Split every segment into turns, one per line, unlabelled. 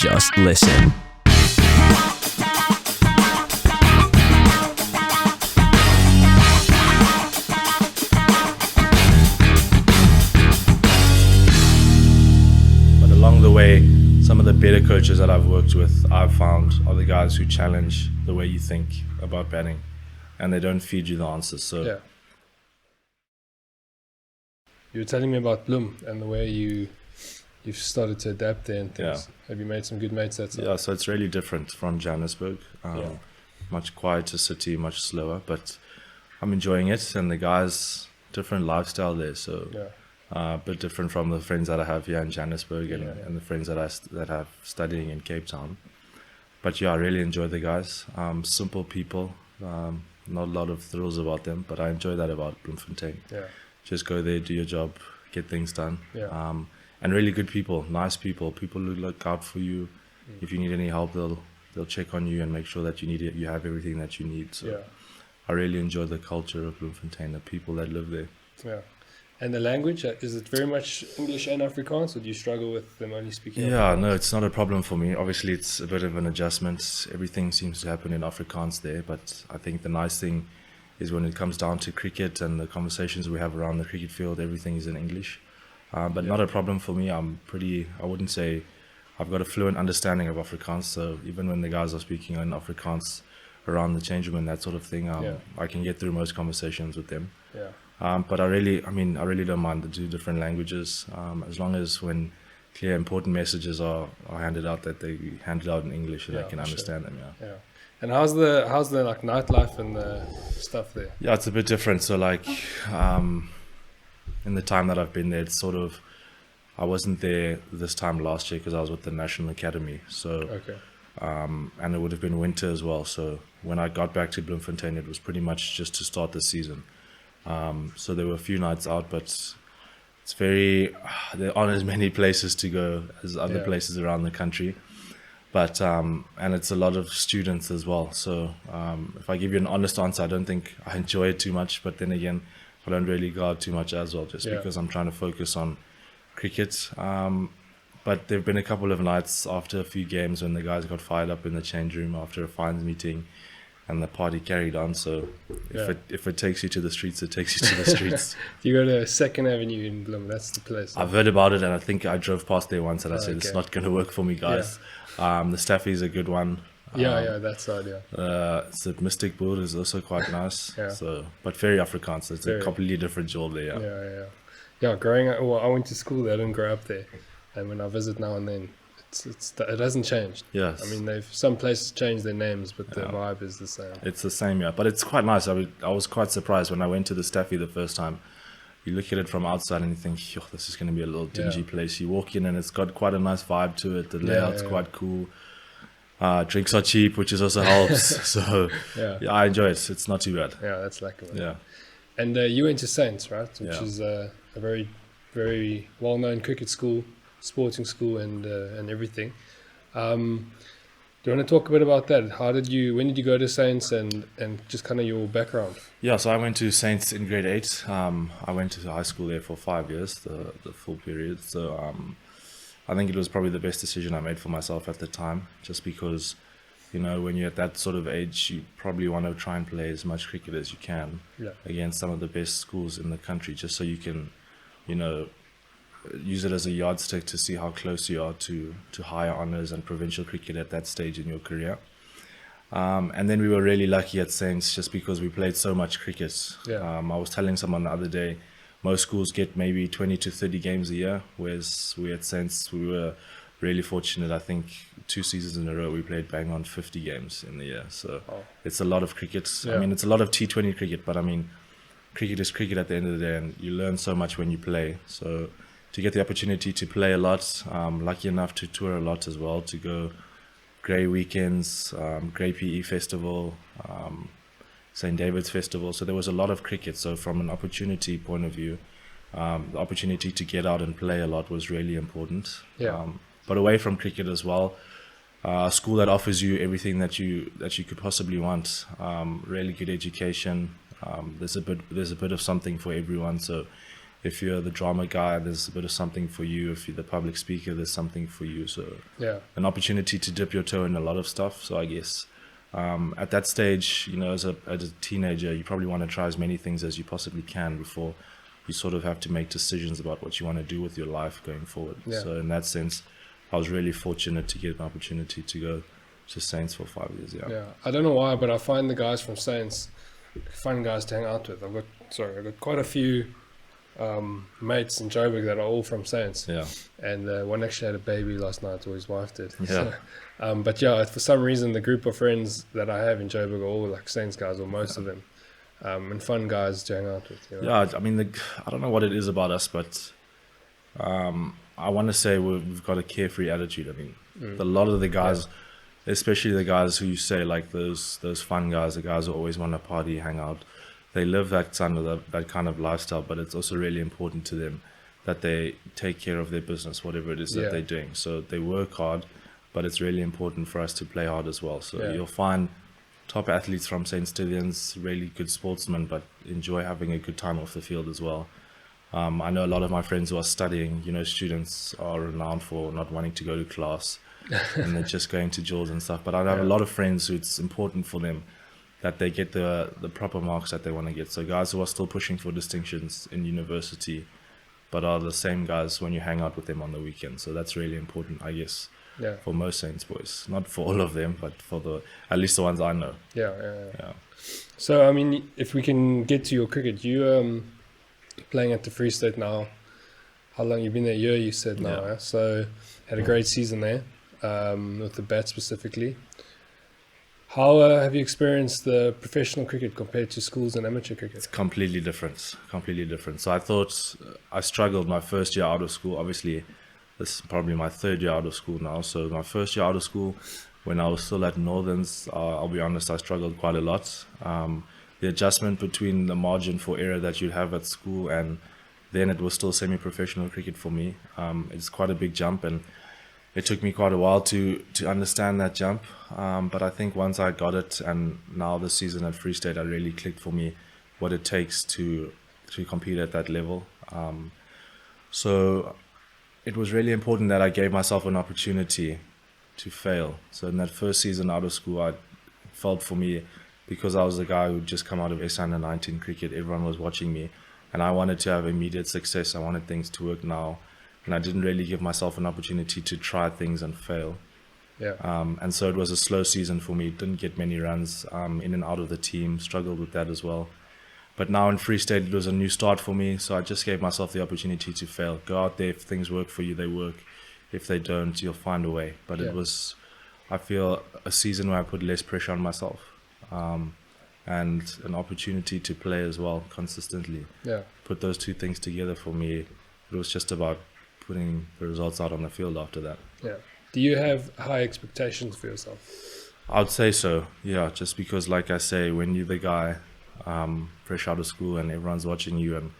Just listen.
But along the way, some of the better coaches that I've worked with, I've found, are the guys who challenge the way you think about batting, and they don't feed you the answers. So
Yeah. You were telling me about Bloem and the way you've started to adapt there and things.
Yeah.
Have you made some good mates that side?
yeah, so it's really different from Johannesburg.
Yeah.
Much quieter city, much slower, but I'm enjoying it. And the guys, different lifestyle there, so
Yeah.
a bit different from the friends that I have here in Johannesburg and,
Yeah.
and the friends that that have studying in Cape Town. But yeah, I really enjoy the guys. Simple people, not a lot of thrills about them, but I enjoy that about Bloemfontein.
Yeah.
Just go there, do your job, get things done.
Yeah.
And really good people, nice people who look out for you. If you need any help, they'll check on you and make sure that you have everything that you need. So
Yeah.
I really enjoy the culture of Bloemfontein, the people that live there.
Yeah. And the language, is it very much English and Afrikaans, or do you struggle with them only speaking
Yeah,
Afrikaans?
no, it's not a problem for me. Obviously, it's a bit of an adjustment. Everything seems to happen in Afrikaans there, but I think the nice thing is when it comes down to cricket and the conversations we have around the cricket field, everything is in English. But not a problem for me. I wouldn't say I've got a fluent understanding of Afrikaans, so even when the guys are speaking in Afrikaans around the change room and that sort of thing,
Yeah.
I can get through most conversations with them.
Yeah.
But I really don't mind the two different languages, as long as when clear important messages are handed out, that they handed out in English and I
Yeah,
can
for
understand them. Yeah.
Yeah. And how's the like nightlife and the stuff there?
Yeah, it's a bit different. So like, in the time that I've been there, it's sort of, I wasn't there this time last year because I was with the National Academy. So,
Okay.
and it would have been winter as well. So when I got back to Bloemfontein, it was pretty much just to start the season. So there were a few nights out, but it's there aren't as many places to go as other
Yeah.
places around the country. But, and it's a lot of students as well. So if I give you an honest answer, I don't think I enjoy it too much. But then again, I don't really go out too much as well, just
Yeah.
because I'm trying to focus on cricket. But there have been a couple of nights after a few games when the guys got fired up in the change room after a fines meeting, and the party carried on. So if it takes you to the streets, it takes you to the streets.
You go to 2nd Avenue in Bloem, that's the place.
I've heard about it, and I think I drove past there once, and I said,
okay.
it's not going to work for me, guys. The Staffie is a good one.
Yeah, that side, yeah.
The Mystic Board is also quite nice.
Yeah.
So, but very Afrikaans. It's
Very.
a completely different job there.
Yeah. Yeah, growing up, well, I went to school there, I didn't grow up there. And when I visit now and then, it hasn't changed.
Yes.
I mean, some places changed their names, but the
Yeah.
vibe is the same.
It's the same, yeah. But it's quite nice. I was quite surprised when I went to the Staffie the first time. You look at it from outside and you think, this is going to be a little dingy
Yeah.
place. You walk in and it's got quite a nice vibe to it. The layout's
yeah.
quite cool. Drinks are cheap, which also helps. So
Yeah.
yeah, I enjoy it. It's not too bad.
Yeah, that's like it.
Yeah.
And you went to Saints, right? Which
Yeah.
is a very, very well-known cricket school, sporting school, and everything. Do you want to talk a bit about that? When did you go to Saints, and just kind of your background?
Yeah, so I went to Saints in grade 8. I went to high school there for 5 years, the full period. So I think it was probably the best decision I made for myself at the time, just because, when you're at that sort of age, you probably want to try and play as much cricket as you can against some of the best schools in the country, just so you can, use it as a yardstick to see how close you are to higher honours and provincial cricket at that stage in your career. And then we were really lucky at Saints just because we played so much cricket.
Yeah.
I was telling someone the other day, most schools get maybe 20 to 30 games a year, whereas we at Saints, we were really fortunate. I think 2 seasons in a row we played bang on 50 games in the year. So it's a lot of cricket.
Yeah.
I mean, it's a lot of T20 cricket, but I mean, cricket is cricket at the end of the day, and you learn so much when you play. So to get the opportunity to play a lot, lucky enough to tour a lot as well, to go Grey Weekends, Grey PE Festival, St. David's Festival. So there was a lot of cricket. So from an opportunity point of view, the opportunity to get out and play a lot was really important.
Yeah.
But away from cricket as well, a school that offers you everything that you could possibly want, really good education. There's a bit of something for everyone. So If you're the drama guy, there's a bit of something for you. If you're the public speaker, there's something for you. So
Yeah.
an opportunity to dip your toe in a lot of stuff. So I guess at that stage, as a teenager, you probably want to try as many things as you possibly can before you sort of have to make decisions about what you want to do with your life going forward.
Yeah.
So in that sense, I was really fortunate to get an opportunity to go to Saints for 5 years.
Yeah. I don't know why, but I find the guys from Saints fun guys to hang out with. I've got quite a few mates in Joburg that are all from Saints.
Yeah.
And one actually had a baby last night, or his wife did.
Yeah.
So, but yeah, for some reason, the group of friends that I have in Joburg are all like Saints guys, or most of them. And fun guys to hang out with.
Yeah, I mean, I don't know what it is about us, but I want to say we've got a carefree attitude. I mean, a lot of the guys, especially the guys who you say like those fun guys, the guys who always want to party, hang out, they live that kind of lifestyle. But it's also really important to them that they take care of their business, whatever it is that they're doing. So they work hard, but it's really important for us to play hard as well. So you'll find top athletes from St. Stithians, really good sportsmen, but enjoy having a good time off the field as well. I know a lot of my friends who are studying, students are renowned for not wanting to go to class and they're just going to jewels and stuff. But I have a lot of friends who it's important for them that they get the proper marks that they want to get. So guys who are still pushing for distinctions in university, but are the same guys when you hang out with them on the weekend. So that's really important, I guess.
Yeah.
For most Saints boys, not for all of them, but for at least the ones I know.
Yeah. So I mean, if we can get to your cricket, you playing at the Free State now. How long you've been there? A year, you said now.
Yeah.
Yeah? So had a great season there, with the bat specifically. How have you experienced the professional cricket compared to schools and amateur cricket?
It's completely different. So I thought I struggled my first year out of school. Obviously, this is probably my third year out of school now. So my first year out of school, when I was still at Northerns, I'll be honest, I struggled quite a lot. The adjustment between the margin for error that you'd have at school and then it was still semi-professional cricket for me. It's quite a big jump and it took me quite a while to understand that jump. But I think once I got it and now this season at Free State, I really clicked for me what it takes to compete at that level. So it was really important that I gave myself an opportunity to fail. So in that first season out of school, I felt for me, because I was the guy who'd just come out of S-19 cricket, everyone was watching me, and I wanted to have immediate success. I wanted things to work now, and I didn't really give myself an opportunity to try things and fail.
Yeah.
And so it was a slow season for me. Didn't get many runs in and out of the team, struggled with that as well. But now in Free State, it was a new start for me, so I just gave myself the opportunity to fail. Go out there, if things work for you, they work. If they don't, you'll find a way. But it was, I feel, a season where I put less pressure on myself and an opportunity to play as well consistently.
Yeah.
Put those two things together for me. It was just about putting the results out on the field after that.
Yeah. Do you have high expectations for yourself?
I'd say so, yeah, just because, like I say, when you're the guy fresh out of school and everyone's watching you and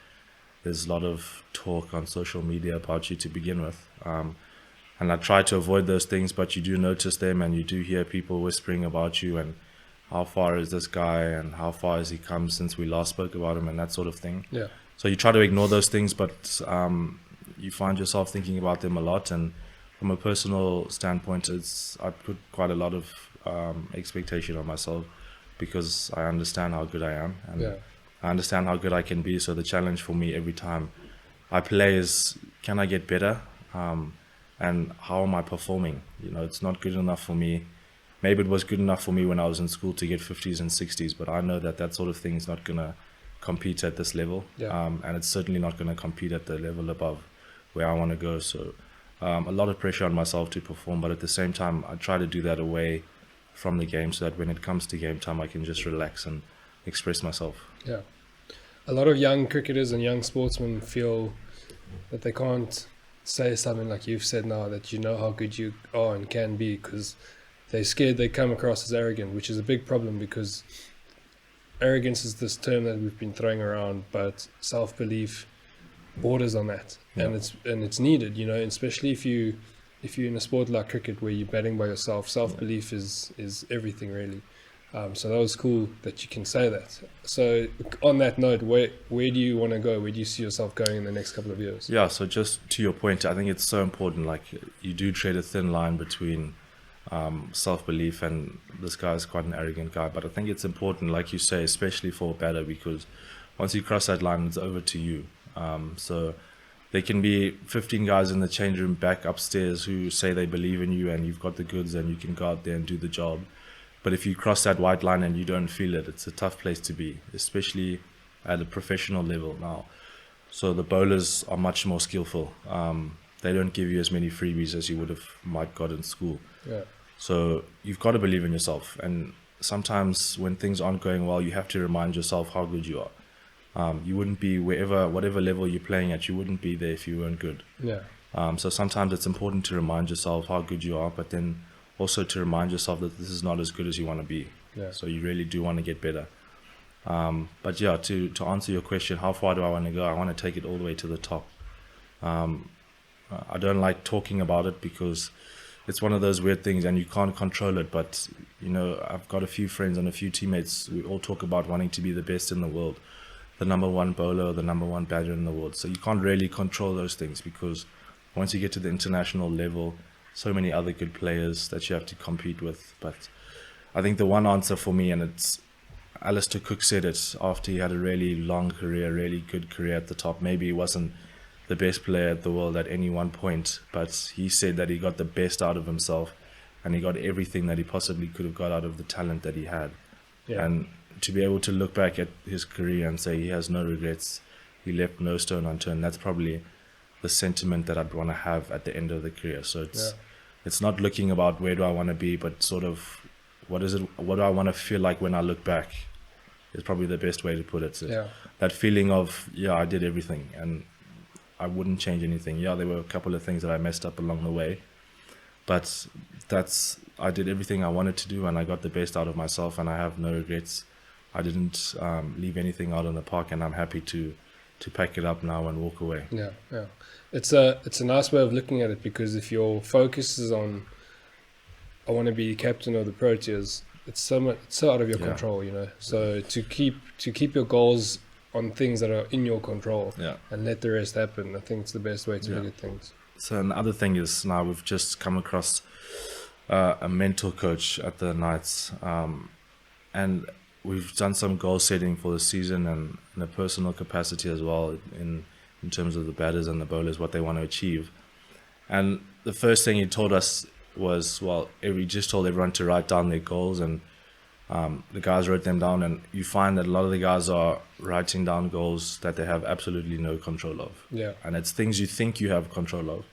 there's a lot of talk on social media about you to begin with, and I try to avoid those things, but you do notice them and you do hear people whispering about you and how far is this guy and how far has he come since we last spoke about him and that sort of thing.
Yeah.
So you try to ignore those things, but you find yourself thinking about them a lot. And from a personal standpoint, I put quite a lot of expectation on myself because I understand how good I am and I understand how good I can be. So the challenge for me every time I play is, can I get better? And how am I performing? It's not good enough for me. Maybe it was good enough for me when I was in school to get 50s and 60s, but I know that sort of thing is not going to compete at this level. And it's certainly not going to compete at the level above where I want to go. So a lot of pressure on myself to perform, but at the same time, I try to do that away from the game so that when it comes to game time, I can just relax and express myself.
Yeah. A lot of young cricketers and young sportsmen feel that they can't say something like you've said now, that you know how good you are and can be, because they're scared they come across as arrogant, which is a big problem because arrogance is this term that we've been throwing around, but self-belief borders on that. And it's needed, especially if you're in a sport like cricket where you're batting by yourself. Self-belief is everything really. So that was cool that you can say that. So on that note, where do you want to go? Where do you see yourself going in the next couple of years?
Yeah, so just to your point, I think it's so important. Like, you do tread a thin line between self-belief, and this guy is quite an arrogant guy. But I think it's important, like you say, especially for a batter, because once you cross that line, it's over to you. So there can be 15 guys in the change room back upstairs who say they believe in you and you've got the goods and you can go out there and do the job. But if you cross that white line and you don't feel it, it's a tough place to be, especially at a professional level now. So the bowlers are much more skillful. They don't give you as many freebies as you would have might got in school.
Yeah.
So you've got to believe in yourself. And sometimes when things aren't going well, you have to remind yourself how good you are. You wouldn't be whatever level you're playing at, you wouldn't be there if you weren't good.
Yeah.
So sometimes it's important to remind yourself how good you are, but then also to remind yourself that this is not as good as you want to be.
Yeah.
So you really do want to get better. But yeah, to answer your question, how far do I want to go? I want to take it all the way to the top. I don't like talking about it because it's one of those weird things and you can't control it. But, you know, I've got a few friends and a few teammates. We all talk about wanting to be the best in the world, the number one bowler, the number one batter in the world. So you can't really control those things because once you get to the international level, so many other good players that you have to compete with. But I think the one answer for me, and it's Alistair Cook said it after he had a really long career, really good career at the top. Maybe he wasn't the best player at the world at any one point, but he said that he got the best out of himself and he got everything that he possibly could have got out of the talent that he had.
Yeah.
And to be able to look back at his career and say he has no regrets, he left no stone unturned, that's probably the sentiment that I'd want to have at the end of the career. So it's not looking about where do I want to be, but sort of what do I want to feel like when I look back is probably the best way to put it. So that feeling of, I did everything and I wouldn't change anything. Yeah, there were a couple of things that I messed up along the way, but I did everything I wanted to do and I got the best out of myself and I have no regrets. I didn't leave anything out in the park, and I'm happy to pack it up now and walk away.
Yeah. It's a nice way of looking at it, because if your focus is on, I want to be captain of the Proteas, it's so out of your control, you know. So to keep your goals on things that are in your control and let the rest happen, I think it's the best way to look at things.
So another thing is, now we've just come across a mentor coach at the Knights, and we've done some goal setting for the season and in a personal capacity as well in terms of the batters and the bowlers, what they want to achieve. And the first thing he told us was, he just told everyone to write down their goals, and the guys wrote them down, and you find that a lot of the guys are writing down goals that they have absolutely no control of.
Yeah.
And it's things you think you have control of,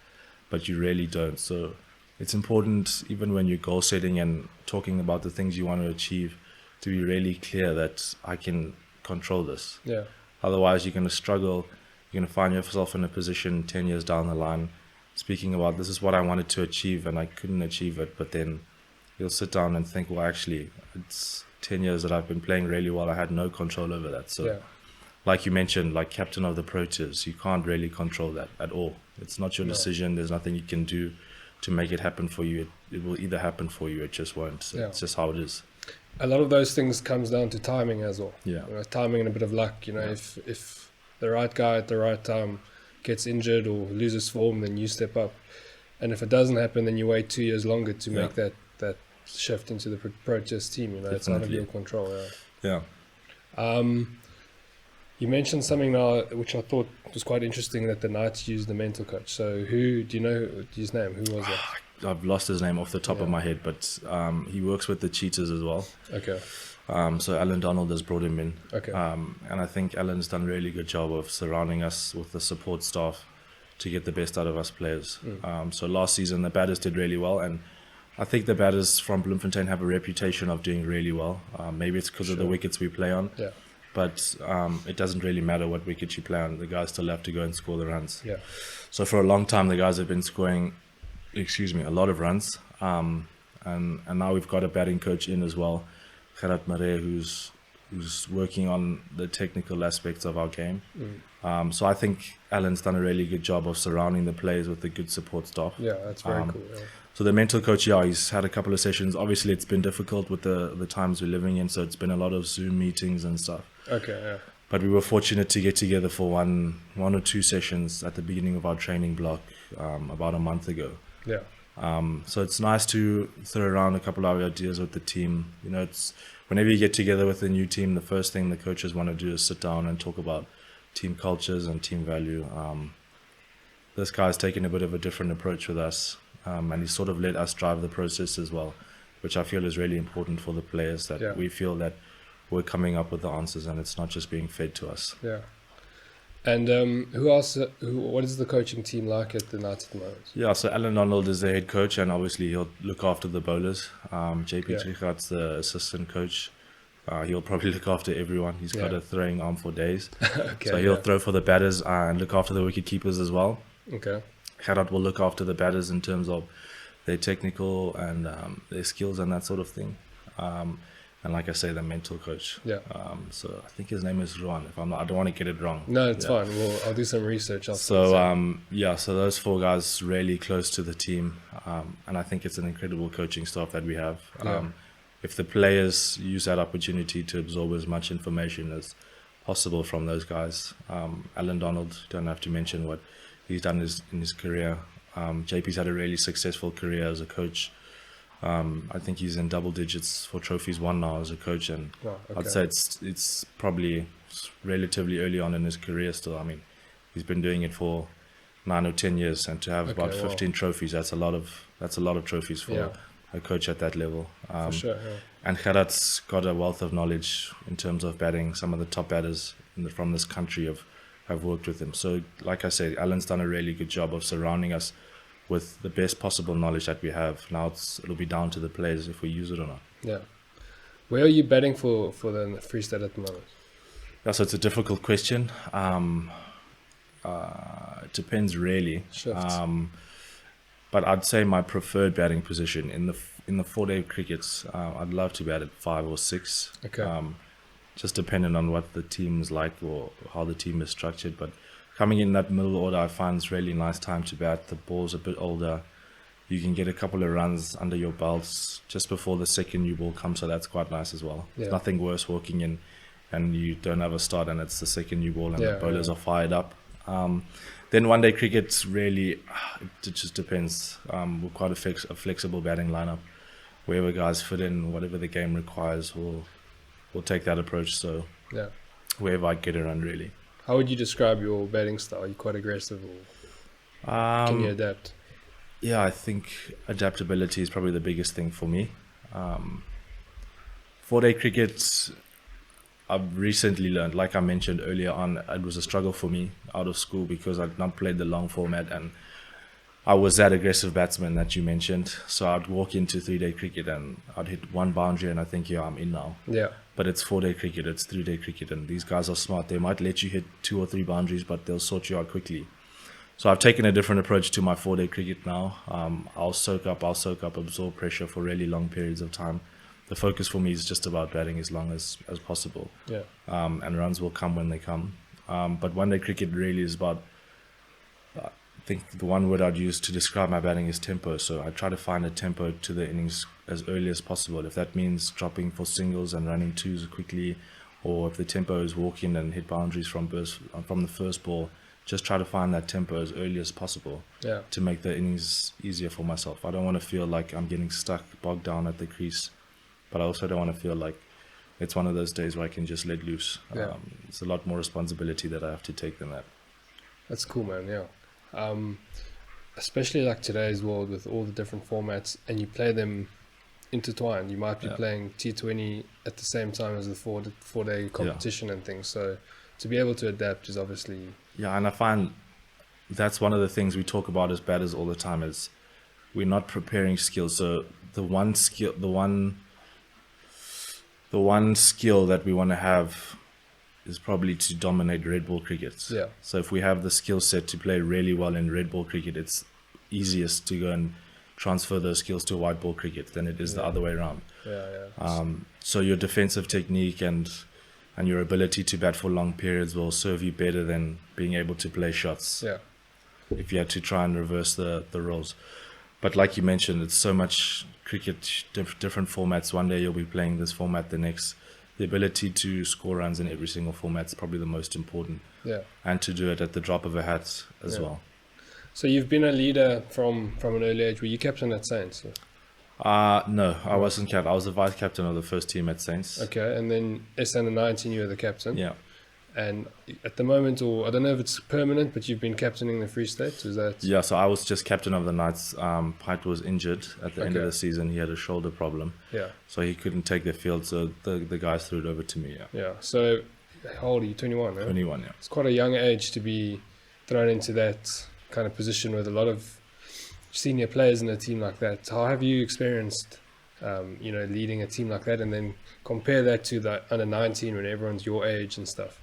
but you really don't. So it's important, even when you're goal setting and talking about the things you want to achieve, to be really clear that I can control this.
Yeah.
Otherwise, you're going to struggle. You're going to find yourself in a position 10 years down the line, speaking about, this is what I wanted to achieve and I couldn't achieve it. But then you'll sit down and think, well, actually, it's 10 years that I've been playing really well. I had no control over that. So like you mentioned, like captain of the Proteas, you can't really control that at all. It's not your decision. There's nothing you can do to make it happen for you. It will either happen for you, it just won't. So it's just how it is.
A lot of those things comes down to timing as well.
Yeah.
You know, timing and a bit of luck. You know, if the right guy at the right time gets injured or loses form, then you step up. And if it doesn't happen, then you wait 2 years longer to make that shift into the Proteas team. You know, it's out of your control.
Yeah.
You mentioned something now which I thought was quite interesting, that the Knights used the mental coach. So do you know his name? Who was that?
I've lost his name off the top of my head, but he works with the Cheetahs as well.
Okay.
So Alan Donald has brought him in.
Okay.
And I think Alan's done a really good job of surrounding us with the support staff to get the best out of us players. So last season the batters did really well, and I think the batters from Bloemfontein have a reputation of doing really well. Maybe it's because of the wickets we play on.
Yeah.
But it doesn't really matter what wicket you play on. The guys still have to go and score the runs.
Yeah.
So for a long time, the guys have been scoring, a lot of runs. And now we've got a batting coach in as well, Gerard Marais, who's who's working on the technical aspects of our game.
Mm.
So I think Alan's done a really good job of surrounding the players with a good support staff.
Yeah, that's very cool. Yeah.
So the mental coach, yeah, he's had a couple of sessions. Obviously, it's been difficult with the times we're living in, so it's been a lot of Zoom meetings and stuff.
Okay, yeah.
But we were fortunate to get together for one or two sessions at the beginning of our training block about a month ago.
Yeah.
So it's nice to throw around a couple of ideas with the team. You know, it's whenever you get together with a new team, the first thing the coaches want to do is sit down and talk about team cultures and team value. This guy's taken a bit of a different approach with us, and he's sort of let us drive the process as well, which I feel is really important for the players, that we feel that we're coming up with the answers and it's not just being fed to us.
Yeah. And who else? What is the coaching team like at the Knights at the moment?
Yeah, so Alan Donald is the head coach, and obviously he'll look after the bowlers. JP Trigat's the assistant coach. He'll probably look after everyone. He's got a throwing arm for days. Okay, so he'll throw for the batters and look after the wicket keepers as well.
Okay.
Gerard will look after the batters in terms of their technical and their skills and that sort of thing. And like I say, the mental coach.
Yeah.
So I think his name is Ruan. If I'm not, I don't want to get it wrong.
No, it's fine. Well, I'll do some research.
So so those four guys really close to the team, and I think it's an incredible coaching staff that we have. If the players use that opportunity to absorb as much information as possible from those guys, Alan Donald, don't have to mention what he's done in his career. JP's had a really successful career as a coach. I think he's in double digits for trophies won now as a coach, and I'd say it's probably relatively early on in his career still. I mean, he's been doing it for 9 or 10 years, and to have about 15 trophies, that's a lot of trophies for a coach at that level.
For sure,
And Gerard's got a wealth of knowledge in terms of batting. Some of the top batters from this country have worked with him. So, like I say, Alan's done a really good job of surrounding us with the best possible knowledge that we have. Now it'll be down to the players if we use it or not.
Yeah. Where are you betting for the Free State at the moment?
Yeah, so it's a difficult question. It depends really. But I'd say my preferred batting position in the 4-day crickets, I'd love to bat at 5 or 6.
Okay.
Just depending on what the team's like or how the team is structured, but coming in that middle order, I find it's really nice time to bat. The ball's a bit older. You can get a couple of runs under your belts just before the second new ball comes, so that's quite nice as well. There's nothing worse walking in and you don't have a start and it's the second new ball and the bowlers are fired up. Then 1-day cricket, really, it just depends. We're quite a flexible batting lineup. Wherever guys fit in, whatever the game requires, we'll take that approach. So wherever I get a run, really.
How would you describe your batting style? Are you quite aggressive or can you adapt?
Yeah, I think adaptability is probably the biggest thing for me. 4-day cricket, I've recently learned, like I mentioned earlier on, it was a struggle for me out of school because I'd not played the long format and I was that aggressive batsman that you mentioned. So I'd walk into 3-day cricket and I'd hit one boundary and I think, I'm in now.
Yeah.
But it's 4-day cricket, it's 3-day cricket, and these guys are smart. They might let you hit 2 or 3 boundaries, but they'll sort you out quickly. So I've taken a different approach to my 4-day cricket now. I'll soak up, absorb pressure for really long periods of time. The focus for me is just about batting as long as possible.
Yeah.
And runs will come when they come. But 1-day cricket really is about, I think the one word I'd use to describe my batting is tempo. So I try to find a tempo to the innings as early as possible. If that means dropping for singles and running twos quickly, or if the tempo is walk in and hit boundaries from the first ball, just try to find that tempo as early as possible to make the innings easier for myself. I don't want to feel like I'm getting stuck, bogged down at the crease, but I also don't want to feel like it's one of those days where I can just let loose. It's a lot more responsibility that I have to take than that.
That's cool, man. Yeah. Especially like today's world with all the different formats and you play them intertwined. You might be playing T20 at the same time as the 4-day competition and things. So to be able to adapt is obviously...
Yeah, and I find that's one of the things we talk about as batters all the time is we're not preparing skills. So the one skill that we want to have is probably to dominate red ball cricket.
Yeah.
So if we have the skill set to play really well in red ball cricket, it's easiest to go and transfer those skills to white ball cricket than it is the other way around.
Yeah.
So your defensive technique and and your ability to bat for long periods will serve you better than being able to play shots.
Yeah.
If you had to try and reverse the roles. But like you mentioned, it's so much cricket, different formats. One day you'll be playing this format, the next. The ability to score runs in every single format is probably the most important.
Yeah.
And to do it at the drop of a hat as
Yeah.
well.
So you've been a leader from an early age. Were you captain at Saints?
No, I wasn't captain. I was the vice captain of the first team at Saints.
Okay, and then S&19, you were the captain.
Yeah.
And at the moment, or I don't know if it's permanent, but you've been captaining the Free State. Is that?
Yeah, so I was just captain of the Knights. Pite was injured at the end of
Okay.
the season. He had a shoulder problem,
Yeah.
so he couldn't take the field. So the guys threw it over to me. Yeah.
Yeah. So how old are you? 21, huh?
21. Yeah.
It's quite a young age to be thrown into that kind of position with a lot of senior players in a team like that. How have you experienced, leading a team like that, and then compare that to the under 19 when everyone's your age and stuff?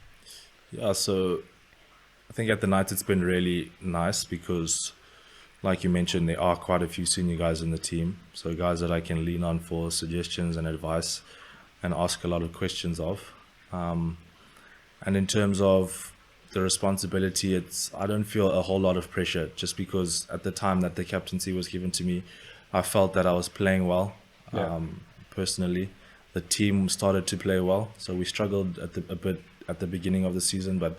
Yeah, so I think at the Knights it's been really nice because, like you mentioned, there are quite a few senior guys in the team. So guys that I can lean on for suggestions and advice and ask a lot of questions of. And in terms of the responsibility, I don't feel a whole lot of pressure just because at the time that the captaincy was given to me, I felt that I was playing well.
Yeah.
Personally, the team started to play well. So we struggled a bit at the beginning of the season, but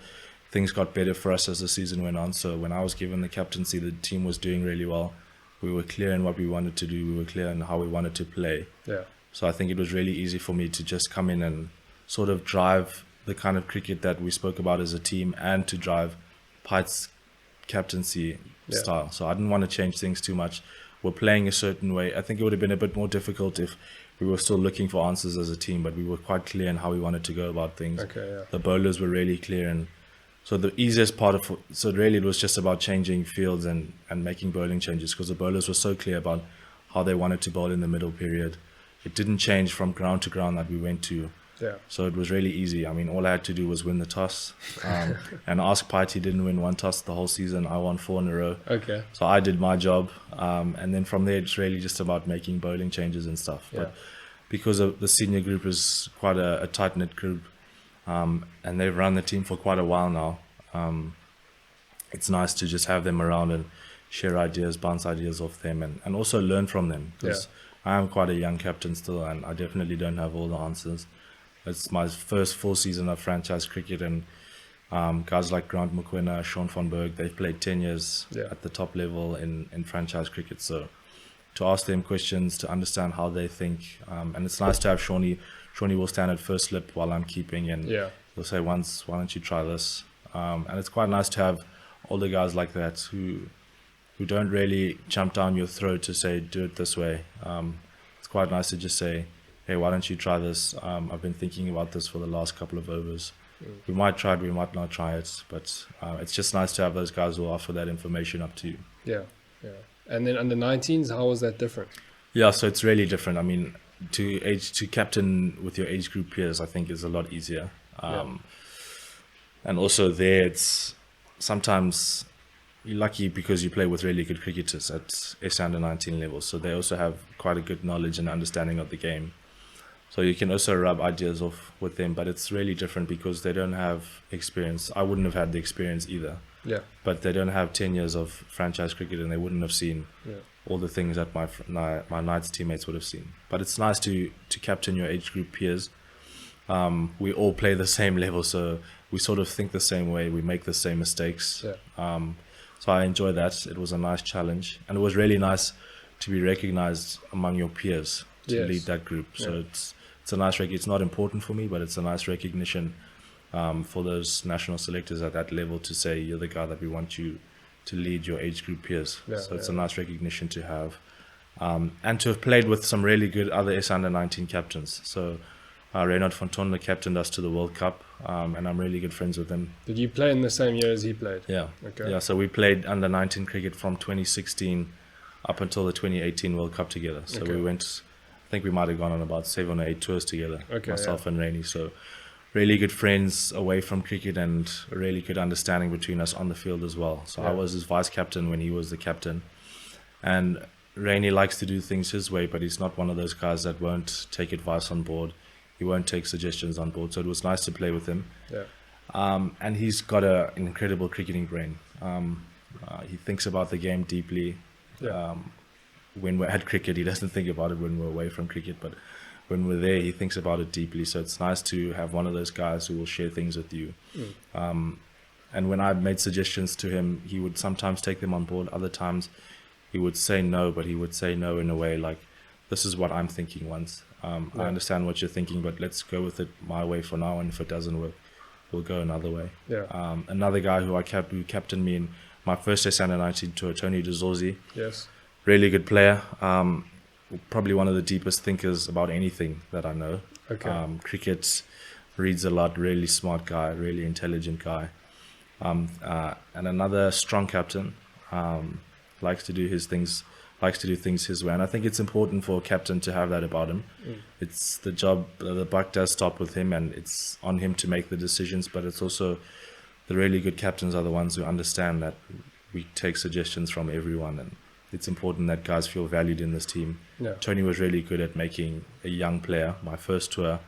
things got better for us as the season went on. So when I was given the captaincy, the team was doing really well. We were clear in what we wanted to do. We were clear in how we wanted to play.
Yeah.
So I think it was really easy for me to just come in and sort of drive the kind of cricket that we spoke about as a team and to drive Pite's captaincy
Yeah.
style. So I didn't want to change things too much. We're playing a certain way. I think it would have been a bit more difficult if we were still looking for answers as a team, but we were quite clear in how we wanted to go about things.
Okay. Yeah.
The bowlers were really clear, and so the easiest part so really it was just about changing fields and making bowling changes because the bowlers were so clear about how they wanted to bowl in the middle period. It didn't change from ground to ground that we went to.
Yeah.
So it was really easy. I mean, all I had to do was win the toss. And ask Pite, he didn't win one toss the whole season. I won 4 in a row.
Okay.
So I did my job. And then from there, it's really just about making bowling changes and stuff.
Yeah.
But because of the senior group is quite a tight-knit group, and they've run the team for quite a while now, it's nice to just have them around and share ideas, bounce ideas off them, and also learn from them. Because I am quite a young captain still, and I definitely don't have all the answers. It's my first full season of franchise cricket, and guys like Grant McQuena, Sean von Berg, they've played 10 years at the top level in franchise cricket. So to ask them questions, to understand how they think, and it's nice to have Shawnee. Shawnee will stand at first slip while I'm keeping, and he'll say once, why don't you try this? And it's quite nice to have older guys like that who don't really jump down your throat to say, do it this way. It's quite nice to just say, hey, why don't you try this? I've been thinking about this for the last couple of overs. We might try it, we might not try it, but it's just nice to have those guys who offer that information up to you.
Yeah. And then under 19s, how was that different?
Yeah, so it's really different. I mean, to captain with your age group peers, I think is a lot easier. And also there, it's sometimes you're lucky because you play with really good cricketers at S under 19 levels, so they also have quite a good knowledge and understanding of the game. So you can also rub ideas off with them, but it's really different because they don't have experience. I wouldn't have had the experience either.
Yeah.
But they don't have 10 years of franchise cricket, and they wouldn't have seen all the things that my Knights teammates would have seen. But it's nice to captain your age group peers. We all play the same level, so we sort of think the same way. We make the same mistakes.
Yeah.
So I enjoy that. It was a nice challenge, and it was really nice to be recognized among your peers to lead that group. So it's a nice it's not important for me, but it's a nice recognition for those national selectors at that level to say you're the guy that we want you to lead your age group peers. So it's a nice recognition to have, and to have played with some really good other S under 19 captains. So Reynard von Tonle captained us to the World Cup, and I'm really good friends with him.
Did you play in the same year as he played?
Yeah.
Okay.
Yeah, so we played under 19 cricket from 2016 up until the 2018 World Cup together. So we went, I think we might have gone on about 7 or 8 tours together, myself and Rainey. So really good friends away from cricket, and a really good understanding between us on the field as well. So I was his vice captain when he was the captain. And Rainey likes to do things his way, but he's not one of those guys that won't take advice on board. he won't take suggestions on board. So it was nice to play with him.
Yeah.
And he's got an incredible cricketing brain. He thinks about the game deeply.
Yeah.
When we're at cricket, he doesn't think about it when we're away from cricket, but when we're there, he thinks about it deeply. So it's nice to have one of those guys who will share things with you. And when I made suggestions to him, he would sometimes take them on board. Other times he would say no, but he would say no in a way like, this is what I'm thinking once. I understand what you're thinking, but let's go with it my way for now. And if it doesn't work, we'll go another way.
Yeah.
Another guy who who captained me in my first S19 tour, Tony DeZorzi.
Yes.
Really good player. Probably one of the deepest thinkers about anything that I know.
Okay.
Cricket, reads a lot, really smart guy, really intelligent guy. And another strong captain, likes to do things his way. And I think it's important for a captain to have that about him. It's the job, the buck does stop with him, and it's on him to make the decisions, but it's also the really good captains are the ones who understand that we take suggestions from everyone, and it's important that guys feel valued in this team.
Yeah.
Tony was really good at making a young player. My first tour,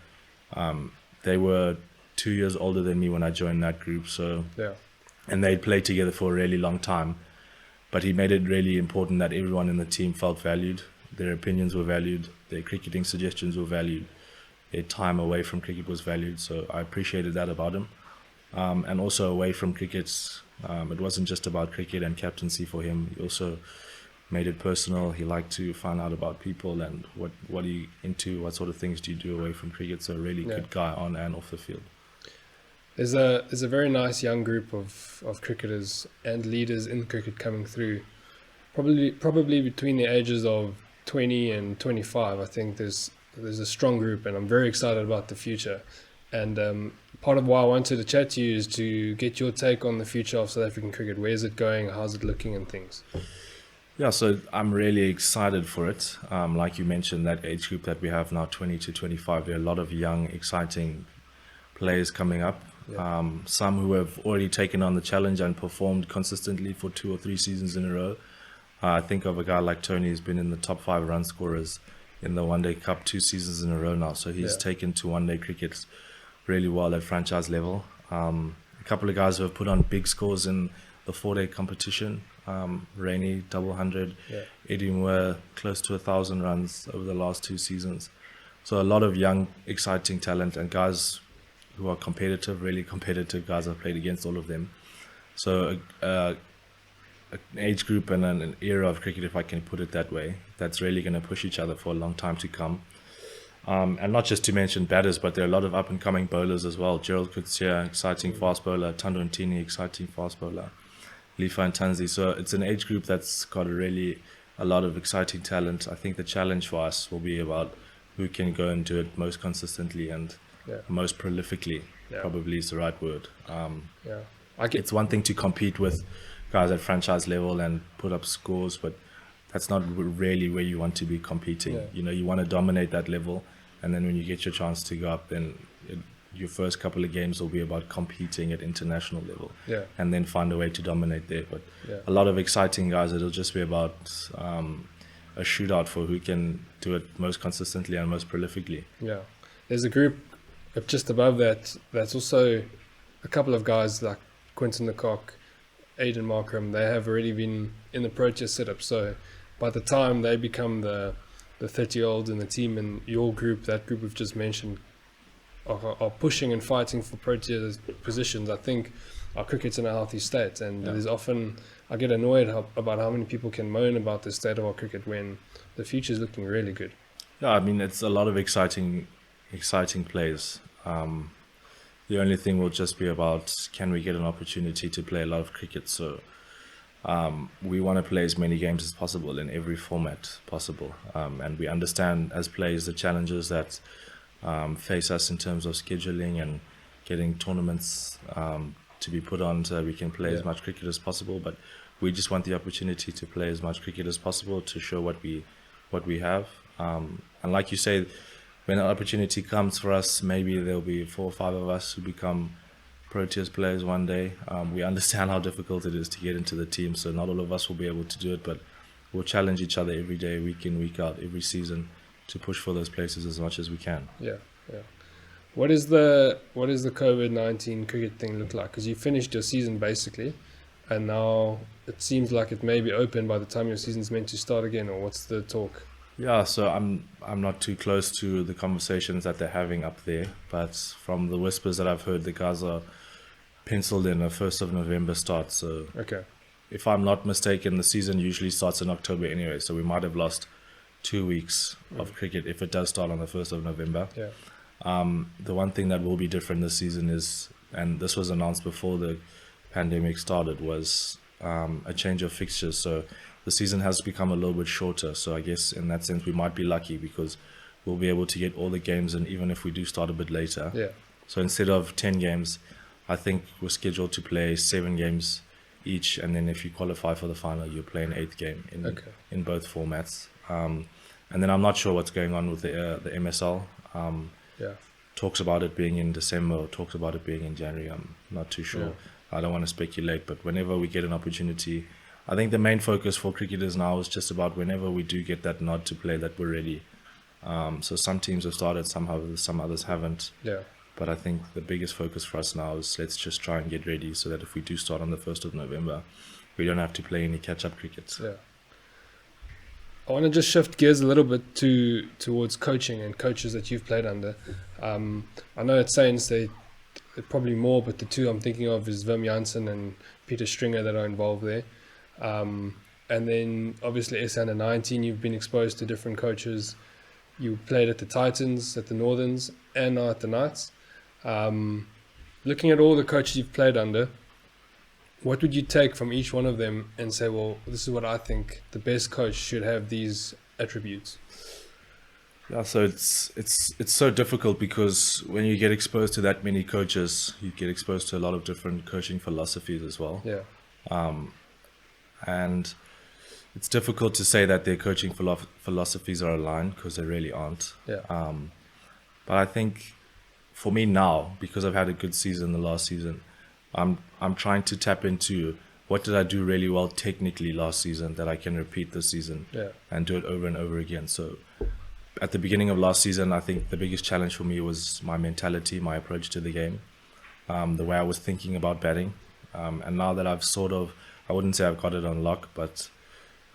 they were 2 years older than me when I joined that group. So,
Yeah.
and they'd played together for a really long time. But he made it really important that everyone in the team felt valued. Their opinions were valued. Their cricketing suggestions were valued. Their time away from cricket was valued. So I appreciated that about him. And also away from cricket, it wasn't just about cricket and captaincy for him. He also made it personal. He liked to find out about people and what he into, what sort of things do you do away from cricket. So a really good guy on and off the field.
There's a very nice young group of cricketers and leaders in cricket coming through. Probably between the ages of 20 and 25. I think there's a strong group, and I'm very excited about the future. And part of why I wanted to chat to you is to get your take on the future of South African cricket. Where's it going? How's it looking and things?
Yeah, so I'm really excited for it. Like you mentioned, that age group that we have now, 20 to 25, there are a lot of young, exciting players coming up.
Yeah.
Some who have already taken on the challenge and performed consistently for 2 or 3 seasons in a row. I think of a guy like Tony who's been in the top 5 run scorers in the One Day Cup 2 seasons in a row now. So he's taken to one day cricket really well at franchise level. A couple of guys who have put on big scores in the 4-day competition. Rainey, double 100.
Yeah.
Eddie Moore, close to 1,000 runs over the last 2 seasons. So a lot of young, exciting talent and guys who are competitive, really competitive guys. I've played against all of them. So an age group and an era of cricket, if I can put it that way, that's really going to push each other for a long time to come. And not just to mention batters, but there are a lot of up-and-coming bowlers as well. Gerald Coetzee, exciting fast bowler. Thando Ntini, exciting fast bowler. Lifa Ntanzi. So it's an age group that's got a lot of exciting talent. I think the challenge for us will be about who can go and do it most consistently and most prolifically. Probably is the right word. It's one thing to compete with guys at franchise level and put up scores, but that's not really where you want to be competing. You know, you want to dominate that level, and then when you get your chance to go up, then your first couple of games will be about competing at international level, and then find a way to dominate there. But a lot of exciting guys, it'll just be about a shootout for who can do it most consistently and most prolifically.
Yeah, there's a group just above that that's also a couple of guys like Quinton de Kock, Aiden Markram. They have already been in the Proteas setup, so by the time they become the 30-year-olds in the team, and your group, that group we've just mentioned, are pushing and fighting for Proteas positions, I think our cricket's in a healthy state. And there's often, I get annoyed about how many people can moan about the state of our cricket when the future is looking really good.
Yeah, I mean, it's a lot of exciting plays. The only thing will just be about, can we get an opportunity to play a lot of cricket? So we want to play as many games as possible in every format possible. And we understand as players the challenges that face us in terms of scheduling and getting tournaments to be put on so that we can play as much cricket as possible. But we just want the opportunity to play as much cricket as possible to show what we have. And like you say, when an opportunity comes for us, maybe there'll be 4 or 5 of us who become Proteas players one day. We understand how difficult it is to get into the team, so not all of us will be able to do it, but we'll challenge each other every day, week in, week out, every season, to push for those places as much as we can.
Yeah. What is the COVID-19 cricket thing look like? Because you finished your season basically, and now it seems like it may be open by the time your season's meant to start again. Or what's the talk?
Yeah, so I'm not too close to the conversations that they're having up there, but from the whispers that I've heard, the guys are penciled in a 1st of November start. So
Okay.
if I'm not mistaken, the season usually starts in October anyway, so we might have lost 2 weeks of cricket if it does start on the 1st of November.
Yeah.
The one thing that will be different this season is, and this was announced before the pandemic started, was a change of fixtures. So the season has become a little bit shorter. So I guess in that sense we might be lucky because we'll be able to get all the games in, even if we do start a bit later.
Yeah.
So instead of 10 games, I think we're scheduled to play 7 games each, and then if you qualify for the final, you're playing 8th game in both formats. And then I'm not sure what's going on with the MSL.
Yeah.
Talks about it being in December, or talks about it being in January. I'm not too sure.
Yeah.
I don't want to speculate, but whenever we get an opportunity, I think the main focus for cricketers now is just about whenever we do get that nod to play, that we're ready. So some teams have started, some others haven't.
Yeah.
But I think the biggest focus for us now is let's just try and get ready so that if we do start on the 1st of November, we don't have to play any catch-up cricket.
Yeah. I want to just shift gears a little bit towards coaching and coaches that you've played under. I know at Saints they're probably more, but the two I'm thinking of is Wim Jansen and Peter Stringer that are involved there. And then obviously SA under 19, you've been exposed to different coaches. You played at the Titans, at the Northerns, and now at the Knights. Looking at all the coaches you've played under, what would you take from each one of them and say, well, this is what I think the best coach should have these attributes?
Yeah, so it's so difficult because when you get exposed to that many coaches, you get exposed to a lot of different coaching philosophies as well.
Yeah.
And it's difficult to say that their coaching philosophies are aligned because they really aren't.
Yeah.
But I think for me now, because I've had a good season the last season, I'm trying to tap into what did I do really well technically last season that I can repeat this season and do it over and over again. So at the beginning of last season, I think the biggest challenge for me was my mentality, my approach to the game, the way I was thinking about batting. And now that I've I wouldn't say I've got it on lock, but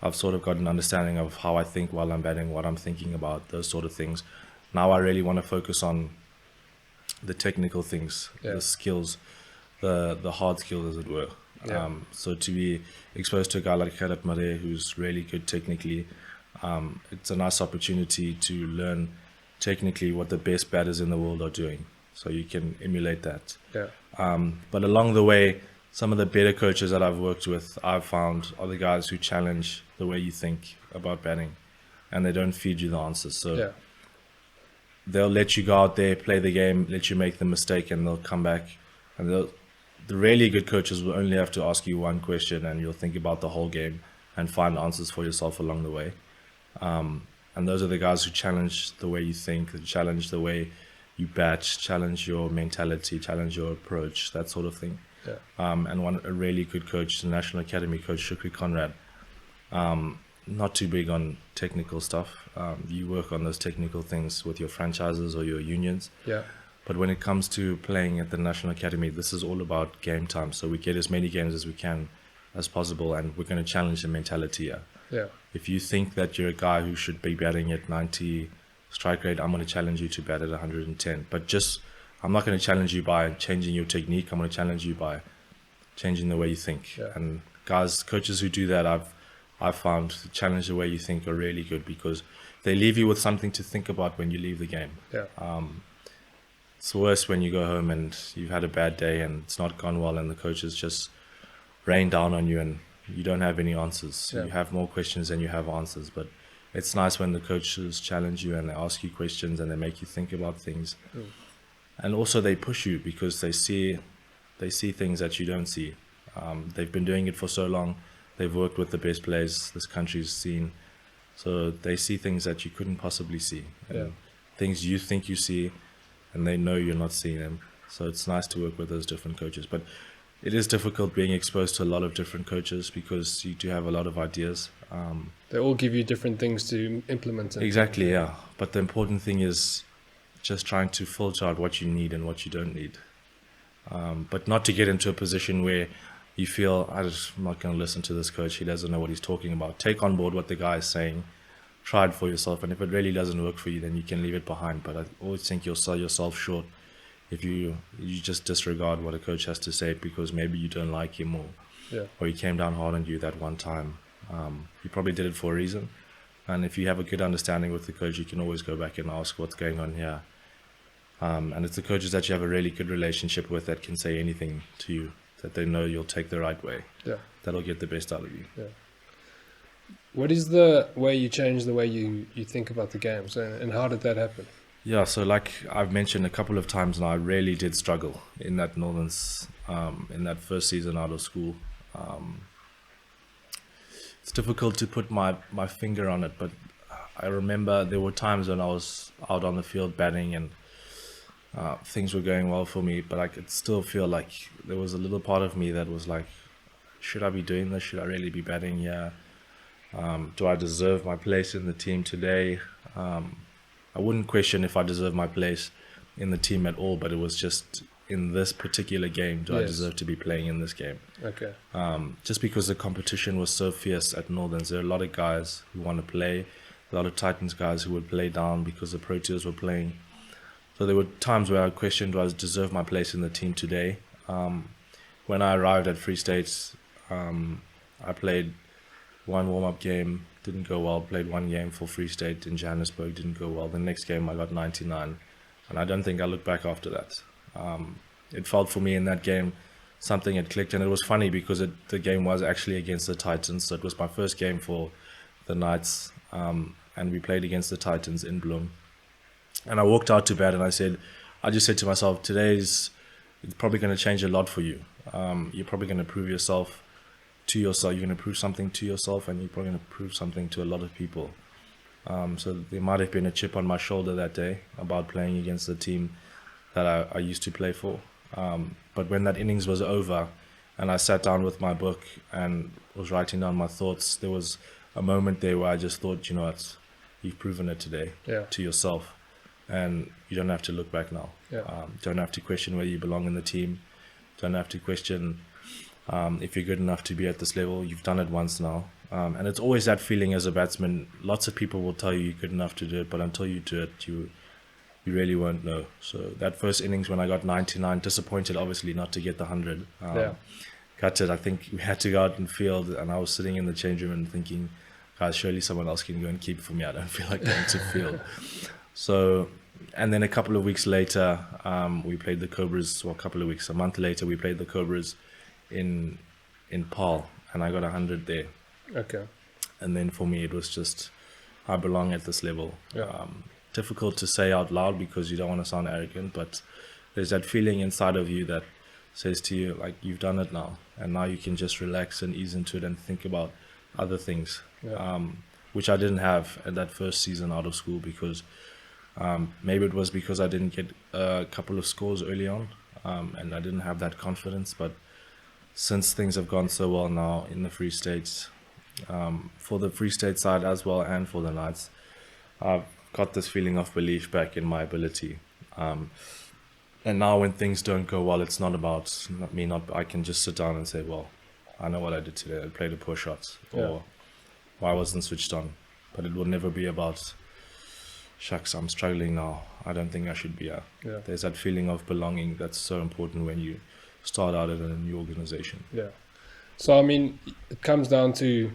I've sort of got an understanding of how I think while I'm batting, what I'm thinking about, those sort of things. Now I really want to focus on the technical things, the skills, the hard skills, as it were. So to be exposed to a guy like Gerrit Maree, who's really good technically, it's a nice opportunity to learn technically what the best batters in the world are doing. So you can emulate that. But along the way, some of the better coaches that I've worked with, I've found, are the guys who challenge the way you think about batting, and they don't feed you the answers. So they'll let you go out there, play the game, let you make the mistake, and they'll come back. And the really good coaches will only have to ask you one question, and you'll think about the whole game and find answers for yourself along the way. And those are the guys who challenge the way you think, challenge the way you bat, challenge your mentality, challenge your approach, that sort of thing. And a really good coach, the National Academy coach, Shukri Conrad, not too big on technical stuff. You work on those technical things with your franchises or your unions. But when it comes to playing at the National Academy, this is all about game time. So we get as many games as we can as possible, and we're going to challenge the mentality here. If you think that you're a guy who should be batting at 90 strike rate, I'm going to challenge you to bat at 110. But I'm not going to challenge you by changing your technique. I'm going to challenge you by changing the way you think. And coaches who do that, I've found challenge the way you think are really good because they leave you with something to think about when you leave the game. It's worse when you go home and you've had a bad day and it's not gone well and the coaches just rain down on you and you don't have any answers. You have more questions than you have answers. But it's nice when the coaches challenge you and they ask you questions and they make you think about things. And also they push you because they see things that you don't see. They've been doing it for so long. They've worked with the best players this country's seen. So they see things that you couldn't possibly see. And things you think you see, and they know you're not seeing them. So it's nice to work with those different coaches. But it is difficult being exposed to a lot of different coaches because you do have a lot of ideas. They
all give you different things to implement.
Exactly, yeah. But the important thing is just trying to filter out what you need and what you don't need. But not to get into a position where you feel, I'm not going to listen to this coach, he doesn't know what he's talking about. Take on board what the guy is saying, try it for yourself, and if it really doesn't work for you, then you can leave it behind. But I always think you'll sell yourself short if you just disregard what a coach has to say because maybe you don't like him or he came down hard on you that one time. He probably did it for a reason. And if you have a good understanding with the coach, you can always go back and ask what's going on here. And it's the coaches that you have a really good relationship with that can say anything to you, that they know you'll take the right way.
Yeah.
That'll get the best out of you.
Yeah. What is the way you change the way you think about the games, and how did that happen?
Yeah, so like I've mentioned a couple of times now, I really did struggle in that Northerns, in that first season out of school. It's difficult to put my finger on it, but I remember there were times when I was out on the field batting and things were going well for me, but I could still feel like there was a little part of me that was like, should I be doing this? Should I really be batting here? Do I deserve my place in the team today? I wouldn't question if I deserve my place in the team at all, but it was just in this particular game, do I deserve to be playing in this game?
Okay.
Just because the competition was so fierce at Northerns, there are a lot of guys who want to play, a lot of Titans guys who would play down because the Proteas were playing. So there were times where I questioned, do I deserve my place in the team today? When I arrived at Free State, I played one warm-up game, didn't go well, played one game for Free State in Johannesburg, didn't go well. The next game I got 99, and I don't think I looked back after that. It felt for me in that game something had clicked, and it was funny because the game was actually against the Titans, so it was my first game for the Knights, and we played against the Titans in Bloem. And I walked out to bat and I just said to myself, it's probably going to change a lot for you. You're probably going to prove yourself to yourself. You're going to prove something to yourself, and you're probably going to prove something to a lot of people. So there might have been a chip on my shoulder that day about playing against the team that I used to play for. But when that innings was over and I sat down with my book and was writing down my thoughts, there was a moment there where I just thought, you know what, you've proven it today to yourself. And you don't have to look back now. Don't have to question whether you belong in the team. Don't have to question if you're good enough to be at this level. You've done it once now. And it's always that feeling as a batsman. Lots of people will tell you you're good enough to do it, but until you do it, you really won't know. So that first innings when I got 99, disappointed obviously not to get the 100. Gutted. I think we had to go out and field, and I was sitting in the change room and thinking, guys, surely someone else can go and keep for me. I don't feel like going to field. So, and then a couple of weeks later, we played the Cobras, or a month later, we played the Cobras in Paarl, and I got 100 there.
Okay.
And then for me, it was just, I belong at this level. Difficult to say out loud because you don't want to sound arrogant, but there's that feeling inside of you that says to you, like, you've done it now, and now you can just relax and ease into it and think about other things, which I didn't have at that first season out of school because maybe it was because I didn't get a couple of scores early on, and I didn't have that confidence. But since things have gone so well now in the Free States, for the Free State side as well and for the Knights, I've got this feeling of belief back in my ability. And now when things don't go well, it's not about I can just sit down and say, well, I know what I did today. I played a poor shot, or I wasn't switched on. But it will never be about, shucks, I'm struggling now, I don't think I should be here. There's that feeling of belonging that's so important when you start out at a new organization.
So I mean, it comes down to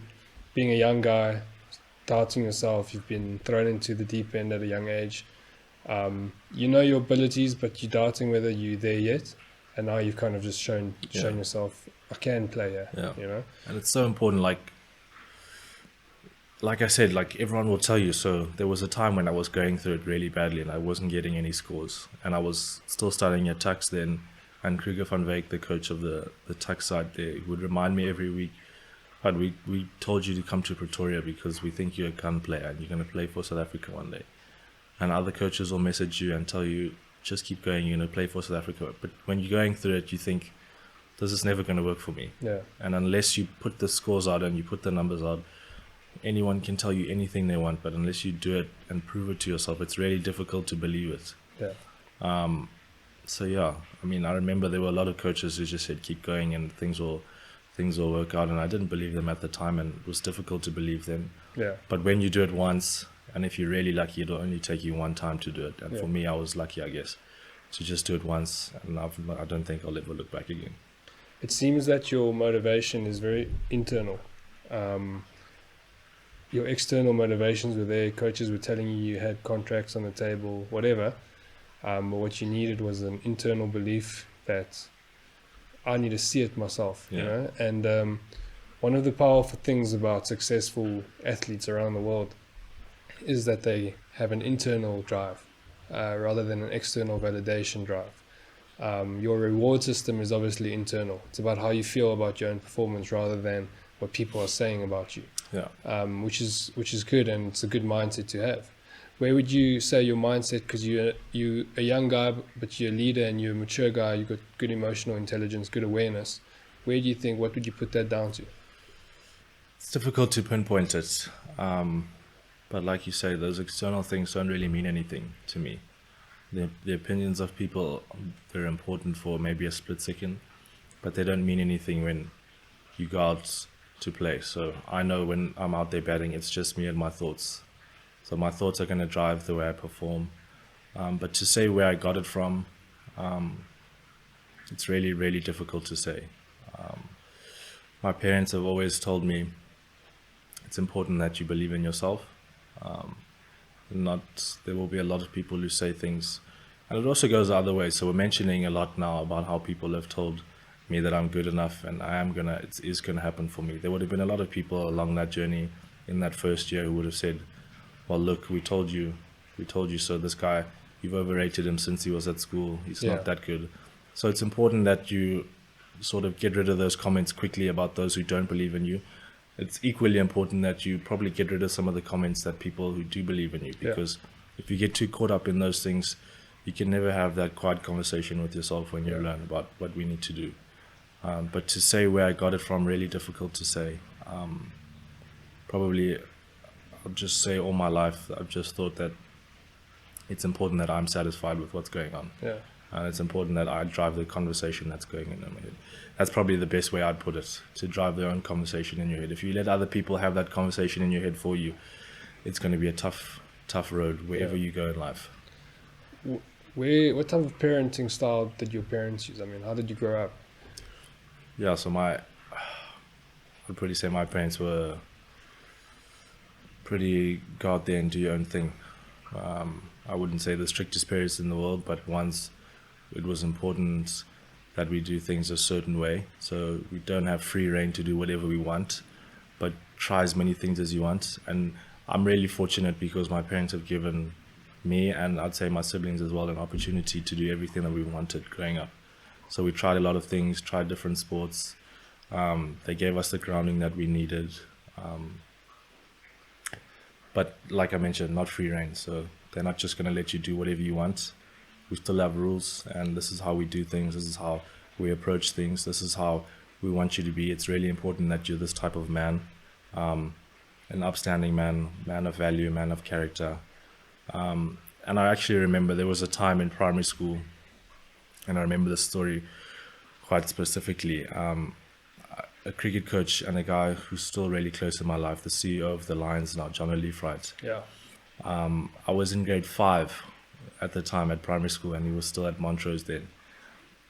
being a young guy, doubting yourself. You've been thrown into the deep end at a young age. You know your abilities, but you're doubting whether you're there yet. And now you've kind of just shown yourself, I can play here. You know,
and it's so important. Like I said, like everyone will tell you. So there was a time when I was going through it really badly, and I wasn't getting any scores, and I was still studying at Tuks then. And Kruger van Wyk, the coach of the Tuks side there, would remind me every week, but we told you to come to Pretoria because we think you're a gun player and you're going to play for South Africa one day. And other coaches will message you and tell you, just keep going, you're going to play for South Africa. But when you're going through it, you think, this is never going to work for me. And unless you put the scores out and you put the numbers out, anyone can tell you anything they want, but unless you do it and prove it to yourself, it's really difficult to believe it.
Yeah.
So yeah, I mean, I remember there were a lot of coaches who just said keep going and things will work out, and I didn't believe them at the time, and it was difficult to believe them.
Yeah.
But when you do it once, and if you're really lucky, it'll only take you one time to do it. And
Yeah.
for me, I was lucky, I guess, to just do it once, and I don't think I'll ever look back again.
It seems that your motivation is very internal. Um, your external motivations were there. Coaches were telling you you had contracts on the table, whatever. But what you needed was an internal belief that I need to see it myself, you
Yeah.
know. And one of the powerful things about successful athletes around the world is that they have an internal drive rather than an external validation drive. Your reward system is obviously internal. It's about how you feel about your own performance rather than what people are saying about you,
Yeah.
which is good, and it's a good mindset to have. Where would you say your mindset, because you a young guy, but you're a leader and you're a mature guy, you've got good emotional intelligence, good awareness. Where do you think, what would you put that down to?
It's difficult to pinpoint it, but like you say, those external things don't really mean anything to me. The opinions of people, they're important for maybe a split second, but they don't mean anything when you go out to play. So I know when I'm out there batting, it's just me and my thoughts. So my thoughts are going to drive the way I perform. But to say where I got it from, it's really, really difficult to say. My parents have always told me it's important that you believe in yourself. There will be a lot of people who say things, and it also goes the other way. So we're mentioning a lot now about how people have told me that I'm good enough and it is gonna happen for me. There would have been a lot of people along that journey in that first year who would have said, well, look, we told you so. This guy, you've overrated him since he was at school. He's
Yeah.
not that good. So it's important that you sort of get rid of those comments quickly about those who don't believe in you. It's equally important that you probably get rid of some of the comments that people who do believe in you,
Yeah.
because if you get too caught up in those things, you can never have that quiet conversation with yourself when you
Yeah.
learn about what we need to do. But to say where I got it from, really difficult to say. Probably, I'll just say all my life, I've just thought that it's important that I'm satisfied with what's going on.
Yeah.
And it's important that I drive the conversation that's going in my head. That's probably the best way I'd put it, to drive their own conversation in your head. If you let other people have that conversation in your head for you, it's going to be a tough road wherever
Yeah.
you go in life.
What type of parenting style did your parents use? I mean, how did you grow up?
Yeah, so I'd probably say my parents were pretty go out there and do your own thing. I wouldn't say the strictest parents in the world, but once it was important that we do things a certain way. So we don't have free reign to do whatever we want, but try as many things as you want. And I'm really fortunate because my parents have given me, and I'd say my siblings as well, an opportunity to do everything that we wanted growing up. So we tried a lot of things, tried different sports. They gave us the grounding that we needed. But like I mentioned, not free reign. So they're not just going to let you do whatever you want. We still have rules, and this is how we do things. This is how we approach things. This is how we want you to be. It's really important that you're this type of man, an upstanding man, man of value, man of character. And I actually remember there was a time in primary school, and I remember this story quite specifically. A cricket coach and a guy who's still really close in my life, the CEO of the Lions now, John O'Leafright.
Yeah.
I was in grade 5 at the time at primary school, and he was still at Montrose then.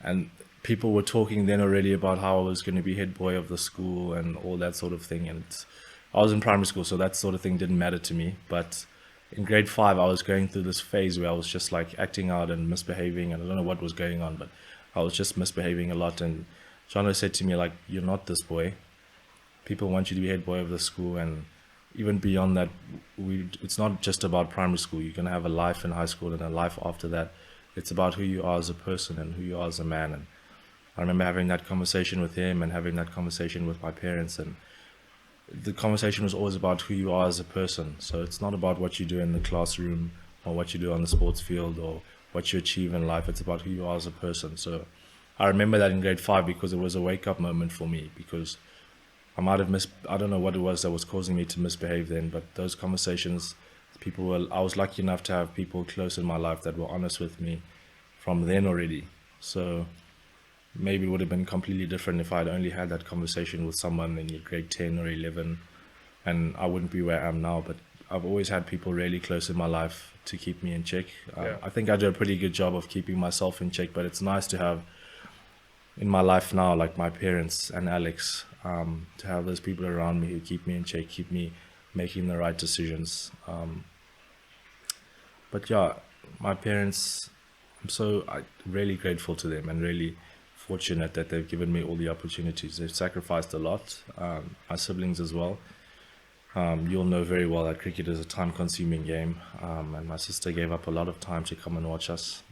And people were talking then already about how I was going to be head boy of the school and all that sort of thing. And I was in primary school, so that sort of thing didn't matter to me. But in grade 5, I was going through this phase where I was just like acting out and misbehaving, and I don't know what was going on, but I was just misbehaving a lot. And Jono said to me, like, you're not this boy. People want you to be head boy of the school, and even beyond that, it's not just about primary school. You're going to have a life in high school and a life after that. It's about who you are as a person and who you are as a man. And I remember having that conversation with him and having that conversation with my parents, and the conversation was always about who you are as a person. So it's not about what you do in the classroom or what you do on the sports field or what you achieve in life. It's about who you are as a person. So I remember that in grade 5 because it was a wake-up moment for me, because I might have I don't know what it was that was causing me to misbehave then, but those conversations, I was lucky enough to have people close in my life that were honest with me from then already. So maybe it would have been completely different if I'd only had that conversation with someone in grade 10 or 11, and I wouldn't be where I am now. But I've always had people really close in my life to keep me in check. I think I do a pretty good job of keeping myself in check, but it's nice to have in my life now, like my parents and Alex, to have those people around me who keep me in check, keep me making the right decisions. But yeah, my parents, I'm really grateful to them and really fortunate that they've given me all the opportunities. They've sacrificed a lot, my siblings as well. You'll know very well that cricket is a time-consuming game, and my sister gave up a lot of time to come and watch us.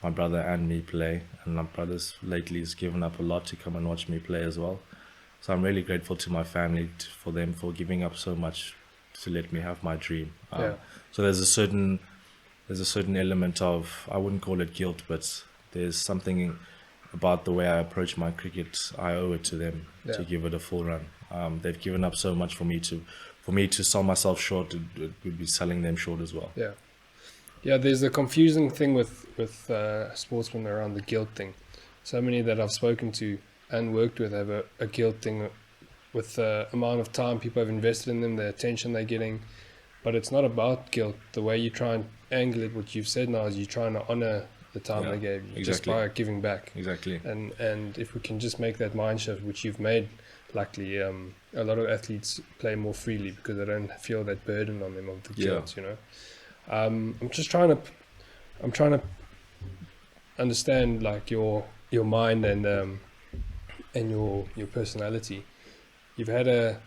My brother and me play, and my brother's lately has given up a lot to come and watch me play as well. So I'm really grateful to my family for them for giving up so much to let me have my dream. So there's a certain element of, I wouldn't call it guilt, but there's something about the way I approach my cricket. I owe it to them to give it a full run. They've given up so much for me to sell myself short. It would be selling them short as well.
Yeah, there's a confusing thing with sportsmen around the guilt thing. So many that I've spoken to and worked with have a guilt thing with the amount of time people have invested in them, the attention they're getting. But it's not about guilt. The way you try and angle it, what you've said now, is you're trying to honor the time they gave you, just by giving back.
Exactly.
And if we can just make that mind shift, which you've made, luckily, a lot of athletes play more freely because they don't feel that burden on them of the guilt, you know. I'm trying to understand like your mind and your personality. You've had a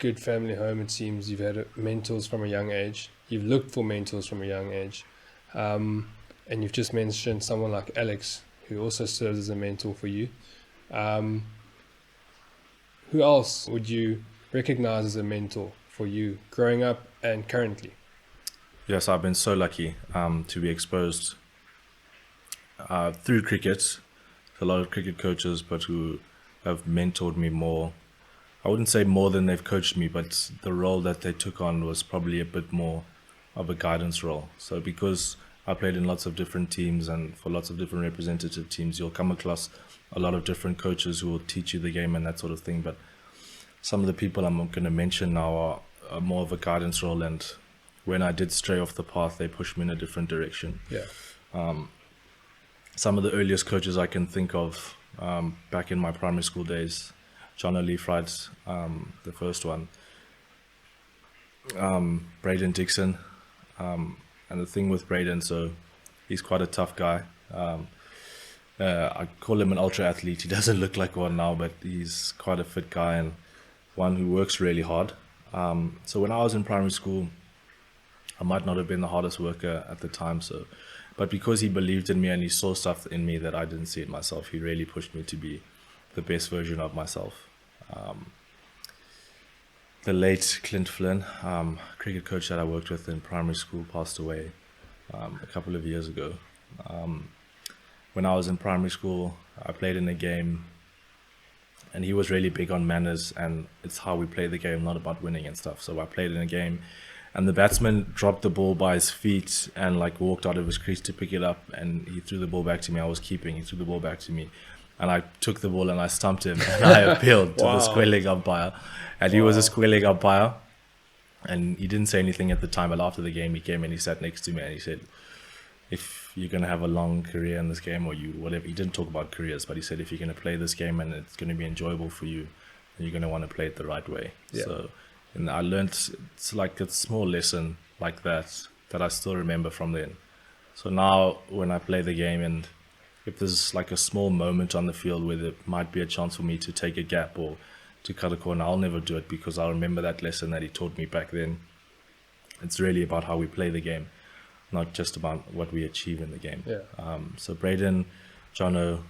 good family home, it seems. You've had mentors from a young age. You've looked for mentors from a young age, and you've just mentioned someone like Alex, who also serves as a mentor for you. Who else would you recognize as a mentor for you growing up and currently?
Yes, I've been so lucky to be exposed through cricket to a lot of cricket coaches, but who have mentored me more. I wouldn't say more than they've coached me, but the role that they took on was probably a bit more of a guidance role. So because I played in lots of different teams and for lots of different representative teams, you'll come across a lot of different coaches who will teach you the game and that sort of thing. But some of the people I'm going to mention now are more of a guidance role, and when I did stray off the path, they pushed me in a different direction. Some of the earliest coaches I can think of back in my primary school days, John O'Leafright, the first one, Braden Dixon, and the thing with Braden, so he's quite a tough guy. I call him an ultra athlete. He doesn't look like one now, but he's quite a fit guy and one who works really hard. So when I was in primary school, I might not have been the hardest worker at the time, but because he believed in me and he saw stuff in me that I didn't see in myself, he really pushed me to be the best version of myself. The late Clint Flynn, cricket coach that I worked with in primary school, passed away a couple of years ago. When I was in primary school, I played in a game, and he was really big on manners, and it's how we play the game, not about winning and stuff. So I played in a game, and the batsman dropped the ball by his feet and like walked out of his crease to pick it up, and he threw the ball back to me. I was keeping. He threw the ball back to me, and I took the ball and I stumped him, and I appealed to the square leg umpire, and he was a square leg umpire, and he didn't say anything at the time, but after the game he came and he sat next to me and he said, if you're going to have a long career in this game, or whatever, he didn't talk about careers, but he said if you're going to play this game and it's going to be enjoyable for you, then you're going to want to play it the right way. So, and I learned, it's like a small lesson like that I still remember from then. So now when I play the game, and if there's like a small moment on the field where there might be a chance for me to take a gap or to cut a corner, I'll never do it, because I'll remember that lesson that he taught me back then. It's really about how we play the game, not just about what we achieve in the game. So Braden, Jono,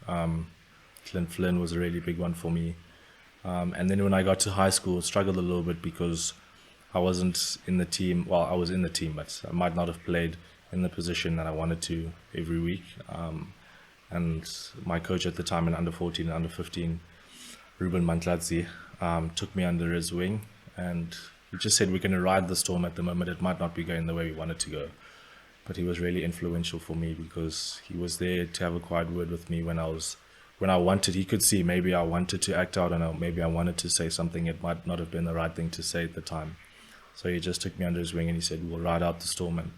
Clint Flynn was a really big one for me. And then when I got to high school, I struggled a little bit because I wasn't in the team. Well, I was in the team, but I might not have played in the position that I wanted to every week. And my coach at the time in under 14 and under 15, Ruben Mantladze, took me under his wing, and He just said we're going to ride the storm at the moment. It might not be going the way we want it to go. But he was really influential for me because he was there to have a quiet word with me when I wanted. He could see maybe I wanted to act out and maybe I wanted to say something. It might not have been the right thing to say at the time. So he just took me under his wing and he said, we'll ride out the storm and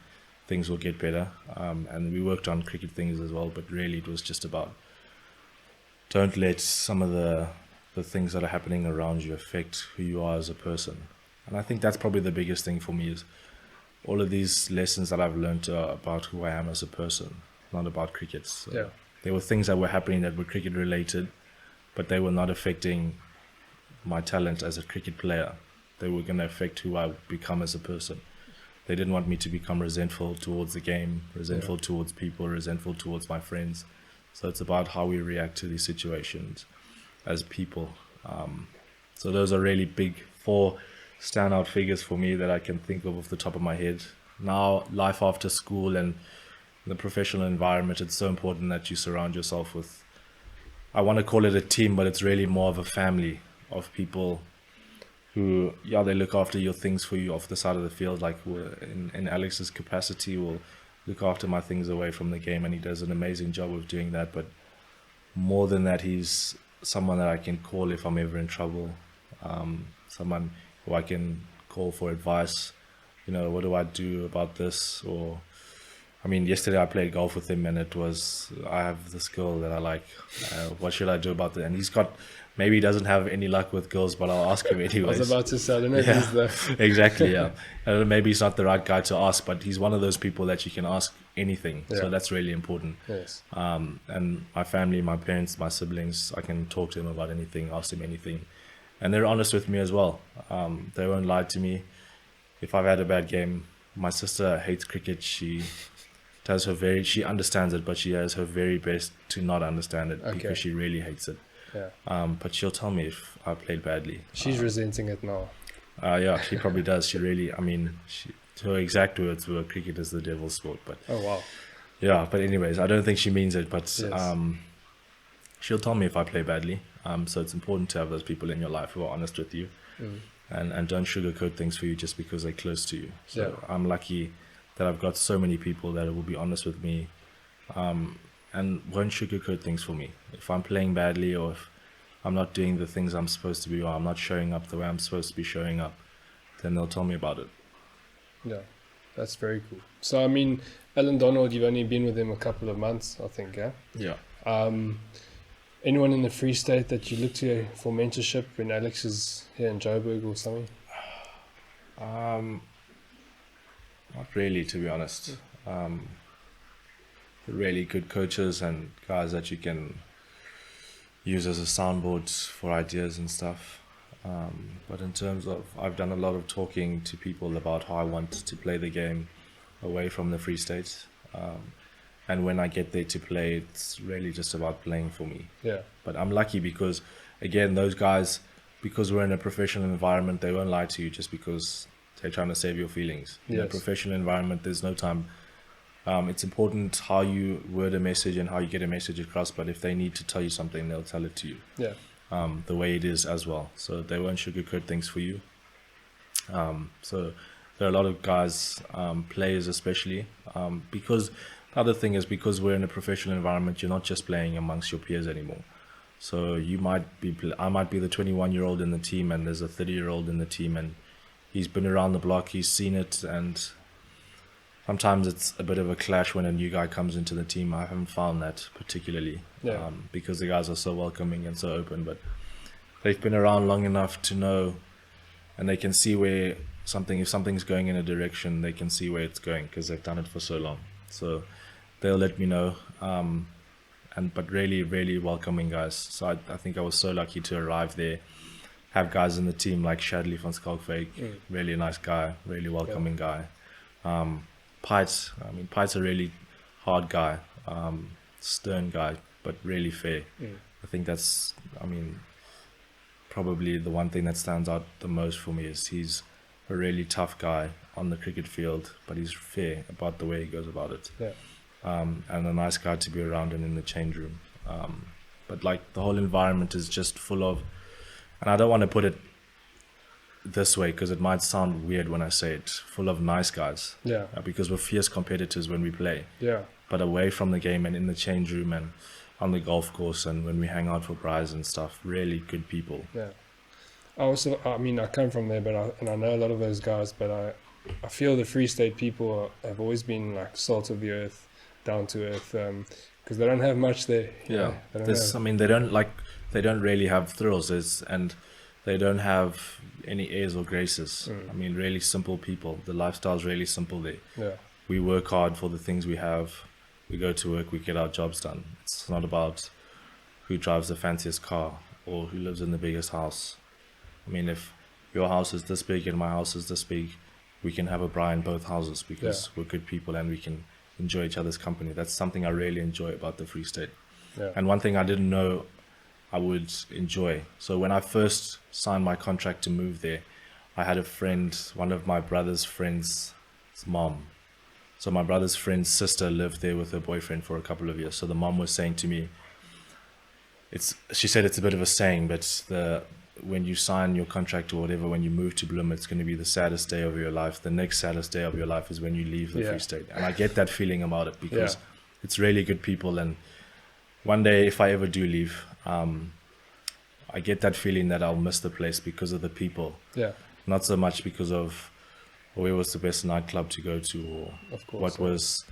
things will get better. And we worked on cricket things as well, but really it was just about don't let some of the things that are happening around you affect who you are as a person. And I think that's probably the biggest thing for me is all of these lessons that I've learned about who I am as a person, not about cricket. So
Yeah.
there were things that were happening that were cricket related, but they were not affecting my talent as a cricket player. They were going to affect who I become as a person. They didn't want me to become resentful towards the game, resentful towards people, resentful towards my friends. So it's about how we react to these situations as people. So those are really big 4 standout figures for me that I can think of off the top of my head. Now, life after school and the professional environment, it's so important that you surround yourself with, I want to call it a team, but it's really more of a family of people who, they look after your things for you off the side of the field. Like in Alex's capacity, will look after my things away from the game, and he does an amazing job of doing that. But more than that, he's someone that I can call if I'm ever in trouble, someone who I can call for advice. What do I do about this? Or, yesterday I played golf with him, and it was, I have this girl that I like. What should I do about that? And maybe he doesn't have any luck with girls, but I'll ask him anyways.
I was about to say, I don't know if he's the...
Exactly, yeah. I don't know, maybe he's not the right guy to ask, but he's one of those people that you can ask anything.
Yeah.
So that's really important.
Yes.
And my family, my parents, my siblings, I can talk to them about anything, ask them anything. And they're honest with me as well. They won't lie to me. If I've had a bad game, my sister hates cricket. She understands it, but she does her very best to not understand it because she really hates it.
Yeah.
But she'll tell me if I played badly.
She's resenting it now.
Yeah, she probably does. She really, her exact words were, cricket is the devil's sport. But
oh, wow.
Yeah, but anyways, I don't think she means it, but
Yes.
She'll tell me if I play badly. So it's important to have those people in your life who are honest with you and don't sugarcoat things for you just because they're close to you. So I'm lucky that I've got so many people that will be honest with me and won't sugarcoat things for me. If I'm playing badly or if I'm not doing the things I'm supposed to be or I'm not showing up the way I'm supposed to be showing up, then they'll tell me about it.
Yeah, that's very cool. So, Alan Donald, you've only been with him a couple of months, I think, yeah?
Yeah.
Anyone in the Free State that you look to for mentorship when Alex is here in Joburg or something?
Not really, to be honest. Really good coaches and guys that you can use as a soundboard for ideas and stuff. But in terms of, I've done a lot of talking to people about how I want to play the game away from the Free State. And when I get there to play, it's really just about playing for me.
Yeah.
But I'm lucky because, again, those guys, because we're in a professional environment, they won't lie to you just because they're trying to save your feelings. In a professional environment, there's no time. It's important how you word a message and how you get a message across, but if they need to tell you something, they'll tell it to you.
Yeah.
The way it is as well. So they won't sugarcoat things for you. So there are a lot of guys, players especially, because the other thing is because we're in a professional environment, you're not just playing amongst your peers anymore. So I might be the 21-year-old in the team and there's a 30-year-old in the team and he's been around the block, he's seen it, and sometimes it's a bit of a clash when a new guy comes into the team. I haven't found that particularly because the guys are so welcoming and so open, but they've been around long enough to know and they can see if something's going in a direction, they can see where it's going because they've done it for so long. So they'll let me know. But really, really welcoming guys. So I think I was so lucky to arrive there, have guys in the team like Shadley van Skalkwyk, really nice guy, really welcoming guy. Pites a really hard guy, stern guy, but really fair. I think that's, probably the one thing that stands out the most for me is he's a really tough guy on the cricket field, but he's fair about the way he goes about it.
Yeah.
And a nice guy to be around and in the change room. But like the whole environment is just full of, and I don't want to put it this way because it might sound weird when I say it, full of nice guys.
Yeah.
Because we're fierce competitors when we play.
Yeah.
But away from the game and in the change room and on the golf course and when we hang out for prize and stuff, really good people.
Yeah. I mean, I come from there, and I know a lot of those guys, but I feel the Free State people have always been like salt of the earth, down to earth, because they don't have much there.
Yeah.
They don't
I mean, they don't really have thrills, and they don't have any airs or graces. I mean, really simple people. The lifestyle's really simple there.
Yeah.
We work hard for the things we have. We go to work, we get our jobs done. It's not about who drives the fanciest car or who lives in the biggest house. I mean, if your house is this big and my house is this big, we can have a bra in both houses because we're good people and we can enjoy each other's company. That's something I really enjoy about the Free State.
Yeah.
And one thing I didn't know I would enjoy. So when I first signed my contract to move there, I had a friend, one of my brother's friends' mom. So my brother's friend's sister lived there with her boyfriend for a couple of years. So the mom was saying to me, she said it's a bit of a saying, but when you sign your contract or whatever, when you move to Bloem, it's going to be the saddest day of your life. The next saddest day of your life is when you leave the Free State. And I get that feeling about it because it's really good people. And one day, if I ever do leave, I get that feeling that I'll miss the place because of the people.
Yeah.
Not so much because of where was the best nightclub to go to or what was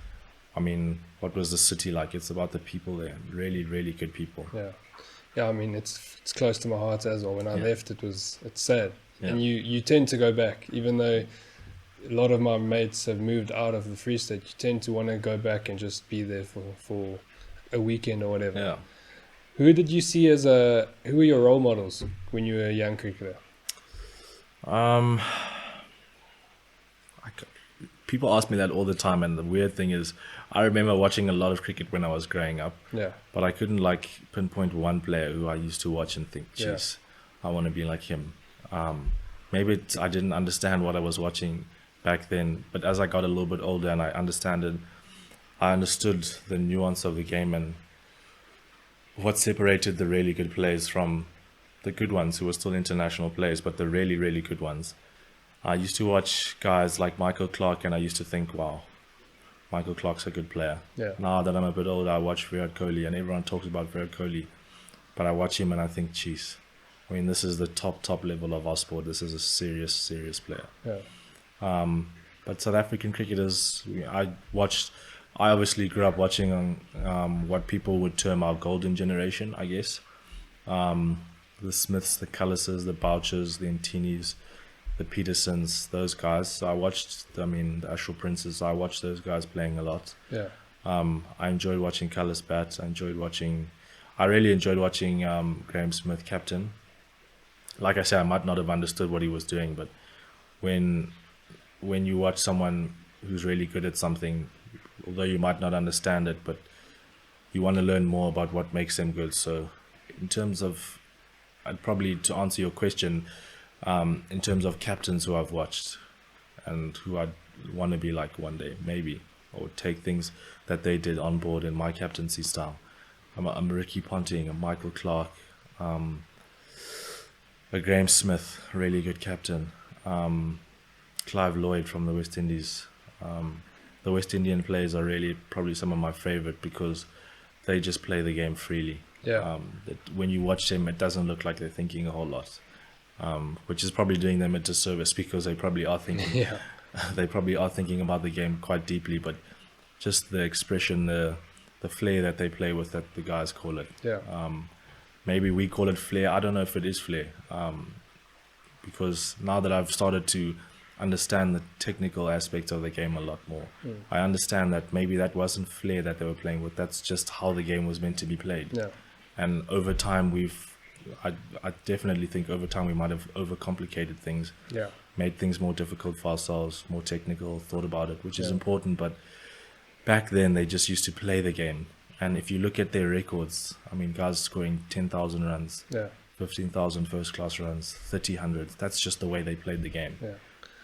the city like. It's about the people there. Really, really good people.
Yeah. Yeah, I mean, it's close to my heart as well. When I left, it's sad. Yeah. And you tend to go back, even though a lot of my mates have moved out of the Free State. You tend to want to go back and just be there for a weekend or whatever.
Yeah.
Who did you see who were your role models when you were a young cricketer?
People ask me that all the time, and the weird thing is, I remember watching a lot of cricket when I was growing up.
Yeah.
But I couldn't pinpoint one player who I used to watch and think, "Jeez, I want to be like him." Maybe I didn't understand what I was watching back then, but as I got a little bit older and I understood the nuance of the game and what separated the really good players from the good ones who were still international players, but the really, really good ones. I used to watch guys like Michael Clark, and I used to think, wow, Michael Clark's a good player.
Yeah.
Now that I'm a bit older, I watch Virat Kohli, and everyone talks about Virat Kohli, but I watch him and I think, geez, I mean, this is the top level of our sport. This is a serious player.
Yeah.
But South African cricketers, I obviously grew up watching what people would term our golden generation, I guess. The Smiths, the Cullises, the Bouchers, the Ntinis, the Petersons, those guys. So I watched, the Ashwell Princes, I watched those guys playing a lot.
Yeah.
I enjoyed watching Cullis bat. I really enjoyed watching Graham Smith captain. Like I said, I might not have understood what he was doing, but when you watch someone who's really good at something, although you might not understand it, but you want to learn more about what makes them good. So in terms of, to answer your question, in terms of captains who I've watched and who I'd want to be like one day, maybe, or take things that they did on board in my captaincy style. I'm Ricky Ponting, a Michael Clark, a Graham Smith, really good captain, Clive Lloyd from the West Indies. The West Indian players are really probably some of my favorite because they just play the game freely.
Yeah.
When you watch them, it doesn't look like they're thinking a whole lot, which is probably doing them a disservice because they probably are thinking. They probably are thinking about the game quite deeply, but just the expression, the flair that they play with, that the guys call it.
Yeah.
Maybe we call it flair. I don't know if it is flair, because now that I've started to understand the technical aspect of the game a lot more, I understand that maybe that wasn't flair that they were playing with. That's just how the game was meant to be played.
Yeah.
And over time, I definitely think over time we might have overcomplicated things.
Yeah.
Made things more difficult for ourselves, more technical, thought about it, which is important. But back then, they just used to play the game. And if you look at their records, guys scoring 10,000 runs, 15,000 first-class runs, 30 that's just the way they played the game.
Yeah.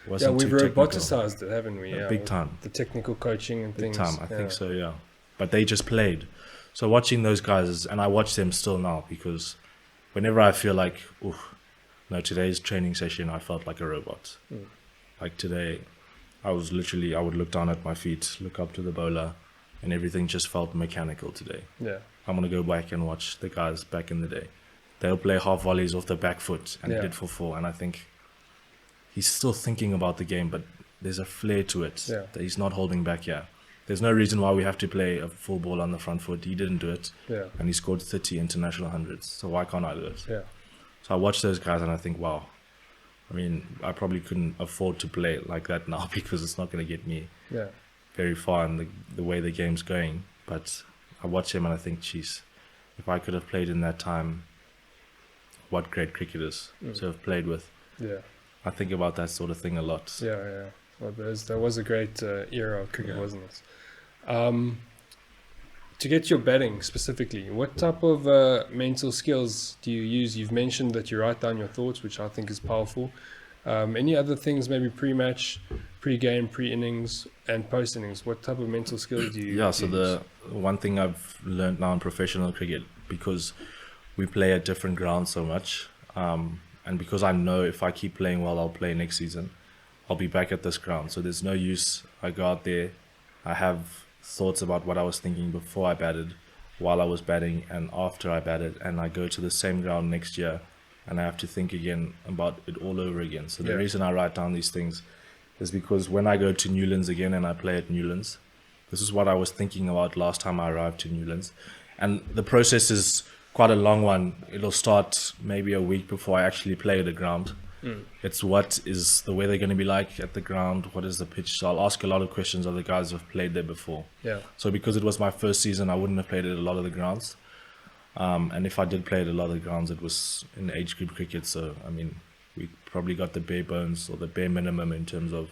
Wasn't
we've
too technical.
roboticized it, haven't we? Yeah,
big time.
The technical coaching and
big
things.
Time, I think so, yeah. But they just played. So watching those guys, and I watch them still now because whenever I feel like, No, today's training session, I felt like a robot. Like today, I would look down at my feet, look up to the bowler, and everything just felt mechanical today.
Yeah.
I'm going to go back and watch the guys back in the day. They'll play half volleys off the back foot and hit for 4. And I think he's still thinking about the game, but there's a flair to it that he's not holding back here. There's no reason why we have to play a full ball on the front foot. He didn't do it.
Yeah.
And he scored 30 international hundreds. So why can't I do it?
Yeah.
So I watch those guys and I think, wow. I mean, I probably couldn't afford to play like that now because it's not going to get me very far in the way the game's going. But I watch him and I think, geez, if I could have played in that time, what great cricketers to have played with.
Yeah.
I think about that sort of thing a lot.
Yeah. Well, that was a great era of cricket, wasn't it? To get your batting specifically, what type of mental skills do you use? You've mentioned that you write down your thoughts, which I think is powerful. Any other things, maybe pre-match, pre-game, pre-innings, and post-innings? What type of mental skills do you use?
So the one thing I've learned now in professional cricket, because we play at different grounds so much, and because I know if I keep playing well, I'll play next season, I'll be back at this ground. So there's no use. I go out there, I have thoughts about what I was thinking before I batted, while I was batting, and after I batted, and I go to the same ground next year, and I have to think again about it all over again. So the reason I write down these things is because when I go to Newlands again and I play at Newlands, this is what I was thinking about last time I arrived to Newlands. And the process is quite a long one. It'll start maybe a week before I actually play at the ground. It's what is the weather going to be like at the ground? What is the pitch? So I'll ask a lot of questions of the guys who have played there before. So because it was my first season, I wouldn't have played at a lot of the grounds. And if I did play at a lot of the grounds, it was in age group cricket. So, I mean, we probably got the bare bones or the bare minimum in terms of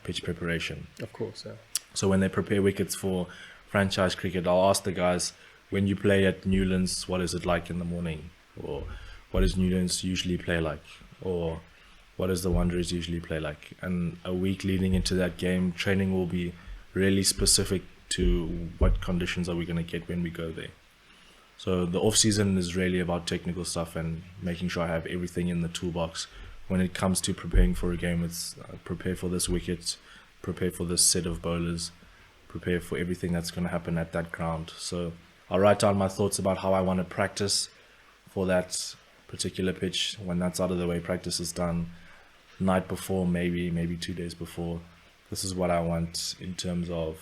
pitch preparation.
Of course,
So when they prepare wickets for franchise cricket, I'll ask the guys, when you play at Newlands, what is it like in the morning? Or what does Newlands usually play like? Or what does the Wanderers usually play like? And a week leading into that game, training will be really specific to what conditions are we going to get when we go there. So the off season is really about technical stuff and making sure I have everything in the toolbox. When it comes to preparing for a game, it's prepare for this wicket, prepare for this set of bowlers, prepare for everything that's going to happen at that ground. So I'll write down my thoughts about how I want to practice for that particular pitch. When that's out of the way, practice is done. Night before, maybe 2 days before, this is what I want in terms of,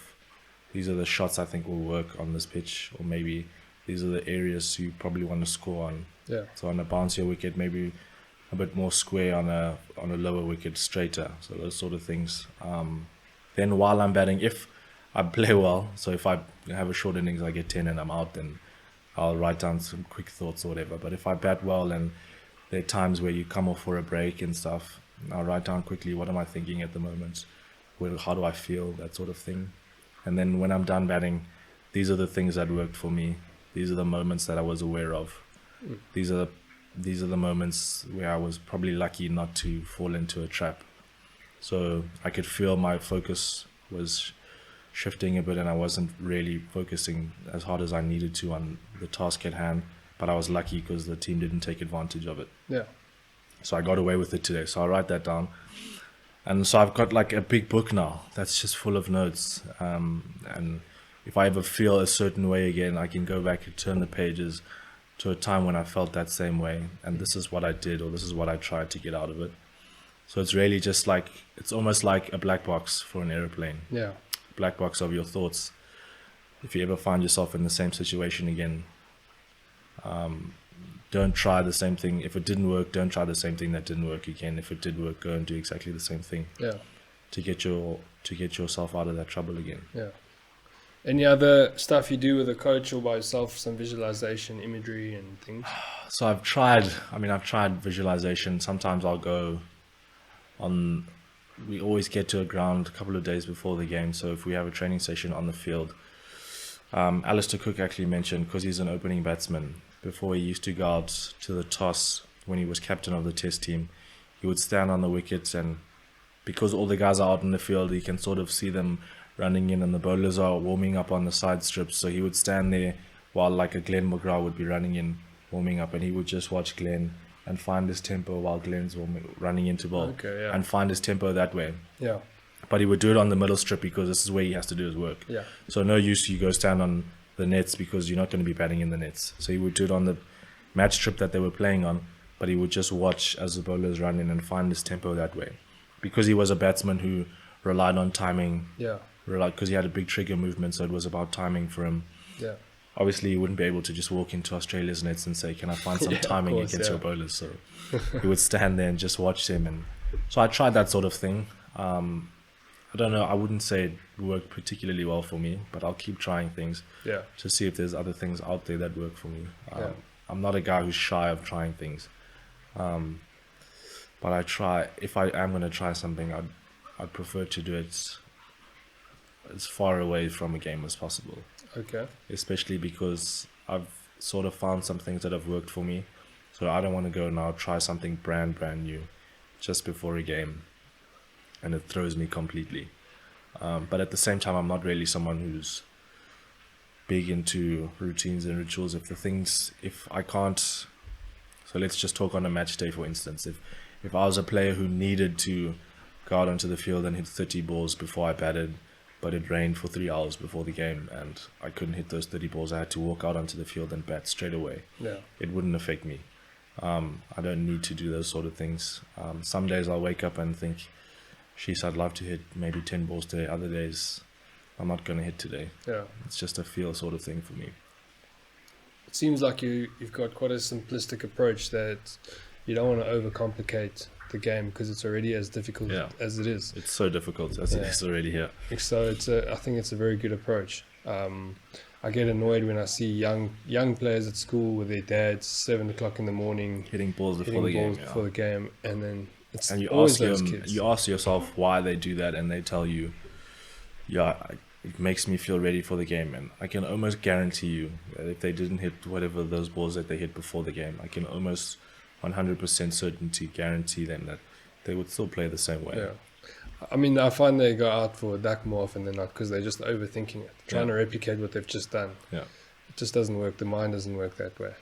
these are the shots I think will work on this pitch, or maybe these are the areas you probably want to score on. So on a bouncier wicket, maybe a bit more square, on a lower wicket, straighter. So those sort of things. Then while I'm batting, if I play well, so if I have a short innings, I get 10 and I'm out, then I'll write down some quick thoughts or whatever. But if I bat well and there are times where you come off for a break and stuff, I'll write down quickly, what am I thinking at the moment? How do I feel? That sort of thing. And then when I'm done batting, these are the things that worked for me. These are the moments that I was aware of. These are the moments where I was probably lucky not to fall into a trap. So I could feel my focus was shifting a bit and I wasn't really focusing as hard as I needed to on the task at hand, but I was lucky because the team didn't take advantage of it. So I got away with it today. So I write that down. And so I've got like a big book now that's just full of notes. And if I ever feel a certain way again, I can go back and turn the pages to a time when I felt that same way. And this is what I did, or this is what I tried to get out of it. So it's really just like, it's almost like a black box for an airplane. Black box of your thoughts. If you ever find yourself in the same situation again, don't try the same thing. If it didn't work, don't try the same thing that didn't work again. If it did work, go and do exactly the same thing. To get yourself out of that trouble again.
Any other stuff you do with a coach or by yourself, some visualization, imagery and things?
So I've tried visualization. Sometimes I'll go on, we always get to a ground a couple of days before the game. So if we have a training session on the field, Alistair Cook actually mentioned, because he's an opening batsman, before he used to go out to the toss when he was captain of the test team, he would stand on the wickets, and because all the guys are out in the field, he can sort of see them running in and the bowlers are warming up on the side strips. So he would stand there while like a Glenn McGrath would be running in, warming up, and he would just watch Glenn and find his tempo while Glenn's running into ball,
Okay, yeah.
and find his tempo that way.
Yeah.
But he would do it on the middle strip because this is where he has to do his work.
Yeah.
So no use you go stand on the nets because you're not going to be batting in the nets. So he would do it on the match strip that they were playing on, but he would just watch as the bowlers run in and find his tempo that way. Because he was a batsman who relied on timing,
Yeah.
because he had a big trigger movement, so it was about timing for him.
Yeah.
Obviously, he wouldn't be able to just walk into Australia's nets and say, "Can I find some
Yeah, of
timing
course,
against
yeah.
your bowlers?" So he would stand there and just watch them. And so I tried that sort of thing. I don't know. I wouldn't say it worked particularly well for me, but I'll keep trying things
Yeah.
to see if there's other things out there that work for me.
Yeah.
I'm not a guy who's shy of trying things, but I try. If I am going to try something, I'd prefer to do it as far away from a game as possible.
Okay.
Especially because I've sort of found some things that have worked for me, so I don't want to go now try something brand new just before a game, and it throws me completely. But at the same time, I'm not really someone who's big into routines and rituals. If I can't, so let's just talk on a match day, for instance. If I was a player who needed to go out onto the field and hit 30 balls before I batted, but it rained for 3 hours before the game and I couldn't hit those 30 balls, I had to walk out onto the field and bat straight away.
Yeah.
It wouldn't affect me. I don't need to do those sort of things. Some days I'll wake up and think, "Sheesh, I'd love to hit maybe 10 balls today." Other days, I'm not going to hit today.
Yeah.
It's just a feel sort of thing for me.
It seems like you've got quite a simplistic approach that you don't want to overcomplicate the game because it's already as difficult
Yeah.
as it is.
It's so difficult as it
Yeah.
is already here.
So I think it's a very good approach. I get annoyed when I see young players at school with their dads 7 o'clock in the morning
Hitting balls before
hitting
the game.
balls before the game, and then it's
And
always those kids.
you ask yourself why they do that, and they tell you, "Yeah, it makes me feel ready for the game." And I can almost guarantee you that if they didn't hit whatever those balls that they hit before the game, I can almost 100% certainty guarantee them that they would still play the same way.
Yeah. I mean, I find they go out for a duck more often than not because they're just overthinking it, trying to replicate what they've just done.
Yeah.
It just doesn't work. The mind doesn't work that way.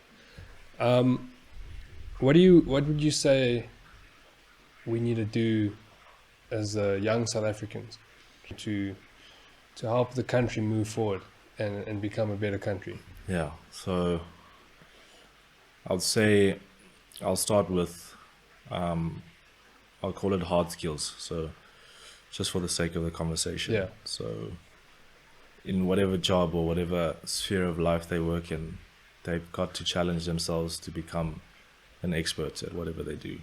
What would you say we need to do as young South Africans to help the country move forward and become a better country?
Yeah, so I'll say I'll start with I'll call it hard skills. So just for the sake of the conversation.
Yeah.
So in whatever job or whatever sphere of life they work in, they've got to challenge themselves to become an expert at whatever they do.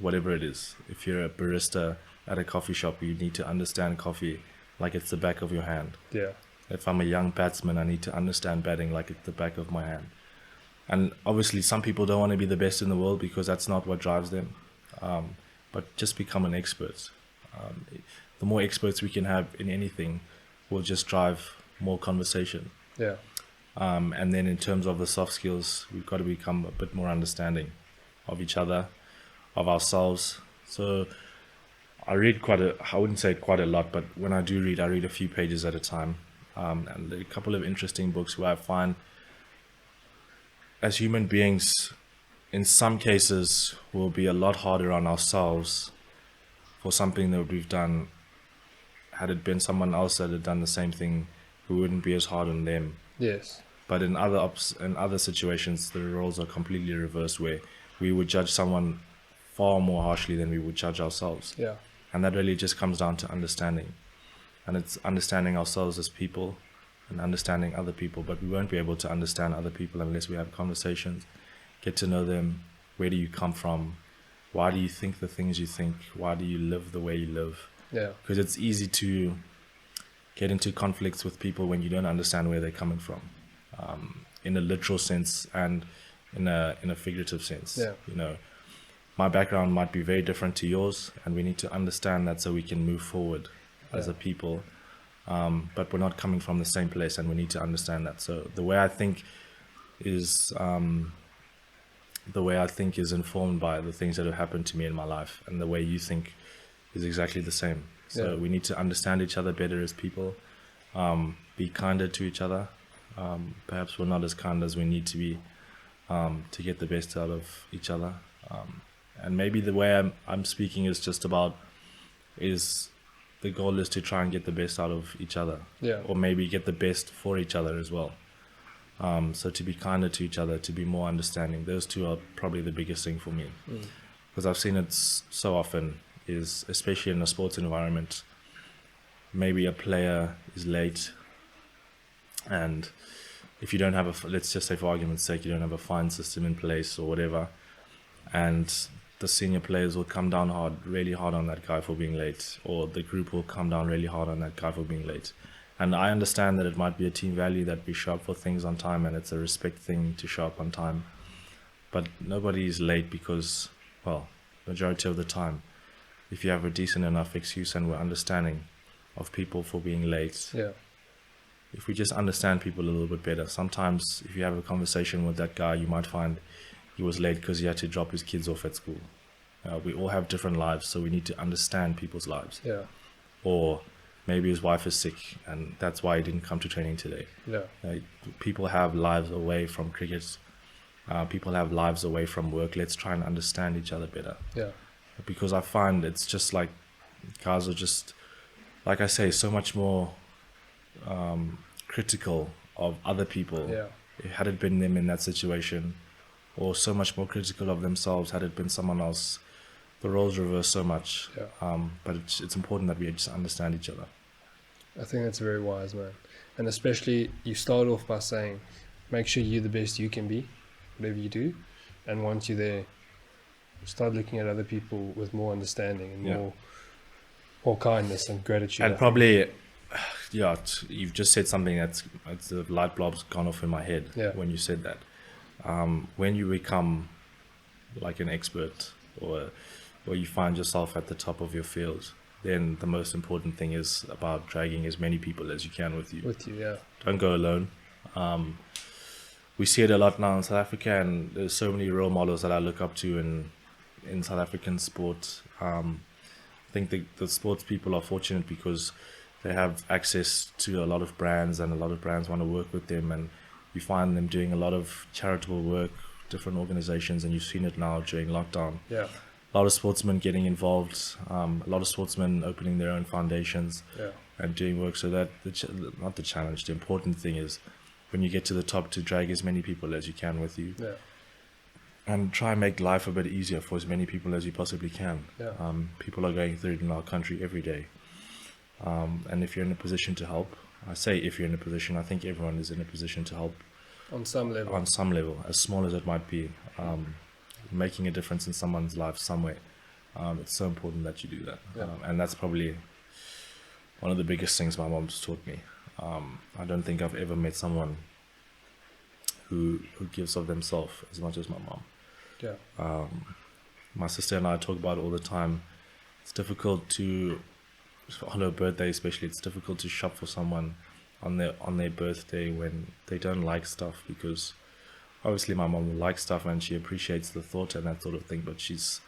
Whatever it is. If you're a barista at a coffee shop, you need to understand coffee like it's the back of your hand.
Yeah.
If I'm a young batsman, I need to understand batting like it's the back of my hand. And obviously some people don't want to be the best in the world because that's not what drives them. But just become an expert. The more experts we can have in anything will just drive more conversation.
Yeah.
And then in terms of the soft skills, we've got to become a bit more understanding of each other, of ourselves. So I read I wouldn't say quite a lot, but when I do read, I read a few pages at a time. And there are a couple of interesting books where I find as human beings, in some cases, we'll be a lot harder on ourselves for something that we've done. Had it been someone else that had done the same thing, we wouldn't be as hard on them.
Yes.
But in other situations, the roles are completely reversed, where we would judge someone far more harshly than we would judge ourselves.
Yeah.
And that really just comes down to understanding. And it's understanding ourselves as people and understanding other people. But we won't be able to understand other people unless we have conversations, get to know them. Where do you come from? Why do you think the things you think? Why do you live the way you live?
Yeah.
Because it's easy to get into conflicts with people when you don't understand where they're coming from, in a literal sense and in a figurative sense.
Yeah.
You know, my background might be very different to yours, and we need to understand that so we can move forward as a people. But we're not coming from the same place, and we need to understand that. So the way I think is informed by the things that have happened to me in my life, and the way you think is exactly the same. So we need to understand each other better as people, be kinder to each other. Perhaps we're not as kind as we need to be, to get the best out of each other. And maybe the way I'm speaking is just about, is the goal is to try and get the best out of each other,
Yeah.
or maybe get the best for each other as well. So to be kinder to each other, to be more understanding, those two are probably the biggest thing for me. Because I've seen it so often, is especially in a sports environment, maybe a player is late, and if you don't have let's just say for argument's sake, you don't have a fine system in place or whatever, and the senior players will come down really hard on that guy for being late, or the group will come down really hard on that guy for being late. And I understand that it might be a team value that we show up for things on time, and it's a respect thing to show up on time. But nobody is late because, well, majority of the time, if you have a decent enough excuse and we're understanding of people for being late,
Yeah.
if we just understand people a little bit better, sometimes if you have a conversation with that guy, you might find he was late because he had to drop his kids off at school. We all have different lives, so we need to understand people's lives.
Yeah.
Or maybe his wife is sick and that's why he didn't come to training today.
Yeah.
People have lives away from cricket. People have lives away from work. Let's try and understand each other better.
Yeah.
Because I find it's just like, guys are just, like I say, so much more critical of other people.
Yeah.
Had it been them in that situation, or so much more critical of themselves had it been someone else. The roles reverse so much.
Yeah.
But it's important that we just understand each other.
I think that's very wise, man. And especially, you start off by saying, make sure you're the best you can be, whatever you do. And once you're there, start looking at other people with more understanding and more kindness and gratitude.
And probably, yeah, you've just said something that's the light bulb's gone off in my head when you said that. When you become like an expert, or you find yourself at the top of your field, then the most important thing is about dragging as many people as you can with you.
With you, yeah.
Don't go alone. We see it a lot now in South Africa, and there's so many role models that I look up to in South African sport. I think the sports people are fortunate because they have access to a lot of brands, and a lot of brands want to work with them, and you find them doing a lot of charitable work, different organizations, and you've seen it now during lockdown.
Yeah.
A lot of sportsmen getting involved, a lot of sportsmen opening their own foundations and doing work. So that, not the challenge, the important thing is when you get to the top to drag as many people as you can with you.
Yeah.
And try and make life a bit easier for as many people as you possibly can.
Yeah.
People are going through it in our country every day. And if you're in a position to help, I say if you're in a position, I think everyone is in a position to help.
On some level.
On some level, as small as it might be. Making a difference in someone's life somewhere. It's so important that you do that.
Yeah.
And that's probably one of the biggest things my mom's taught me. I don't think I've ever met someone who gives of themselves as much as my mom.
Yeah.
My sister and I talk about it all the time. It's difficult to, on her birthday especially, it's difficult to shop for someone on their birthday when they don't like stuff, because obviously my mom will like stuff and she appreciates the thought and that sort of thing, but she's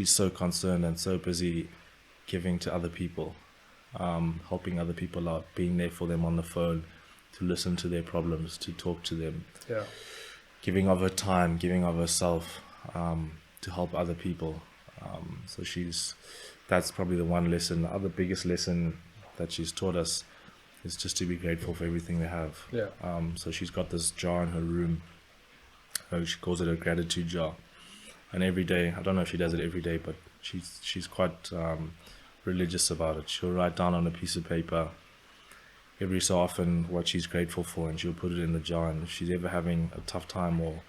so concerned and so busy giving to other people, helping other people out, being there for them on the phone, to listen to their problems, to talk to them, giving of her time, giving of herself, to help other people. So that's probably the one lesson. The other biggest lesson that she's taught us is just to be grateful for everything we have. So she's got this jar in her room. She calls it a gratitude jar, and every day, I don't know if she does it every day, but she's quite religious about it. She'll write down on a piece of paper every so often what she's grateful for, and she'll put it in the jar. And if she's ever having a tough time, or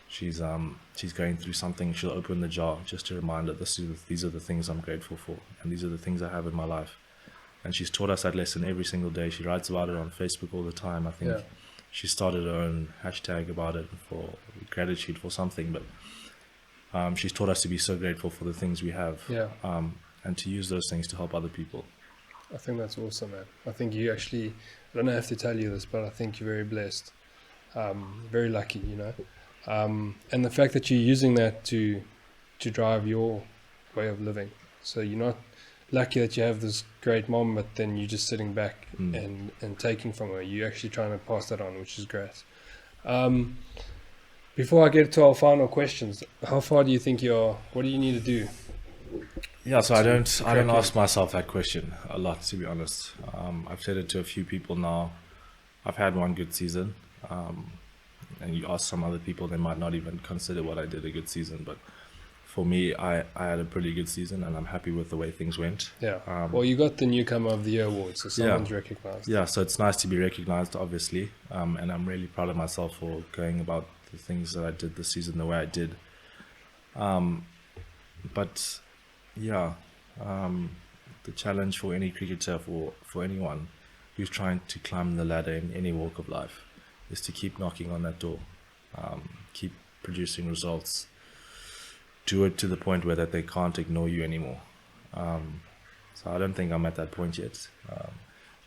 she's going through something, she'll open the jar just to remind her, these are the things I'm grateful for, and these are the things I have in my life. And she's taught us that lesson every single day. She writes about it on Facebook all the time. I think she started her own hashtag about it, for gratitude for something, but she's taught us to be so grateful for the things we have, and to use those things to help other people.
I think that's awesome, man. I think you actually, I don't have to tell you this, but I think you're very blessed, very lucky, you know, and the fact that you're using that to drive your way of living. So you're not lucky that you have this great mom, but then you're just sitting back and taking from her. You're actually trying to pass that on, which is great. Before I get to our final questions, how far do you think you are? What do you need to do?
Yeah, so I don't
crack
ask myself that question a lot, to be honest. I've said it to a few people now. I've had one good season, and you ask some other people, they might not even consider what I did a good season. But for me, I had a pretty good season, and I'm happy with the way things went.
Yeah. Well, you got the Newcomer of the Year award, so someone's recognized.
Yeah, so it's nice to be recognized, obviously, and I'm really proud of myself for going about the things that I did this season the way I did. But yeah, the challenge for any cricketer, for anyone who's trying to climb the ladder in any walk of life, is to keep knocking on that door, keep producing results, do it to the point where that they can't ignore you anymore. So I don't think I'm at that point yet.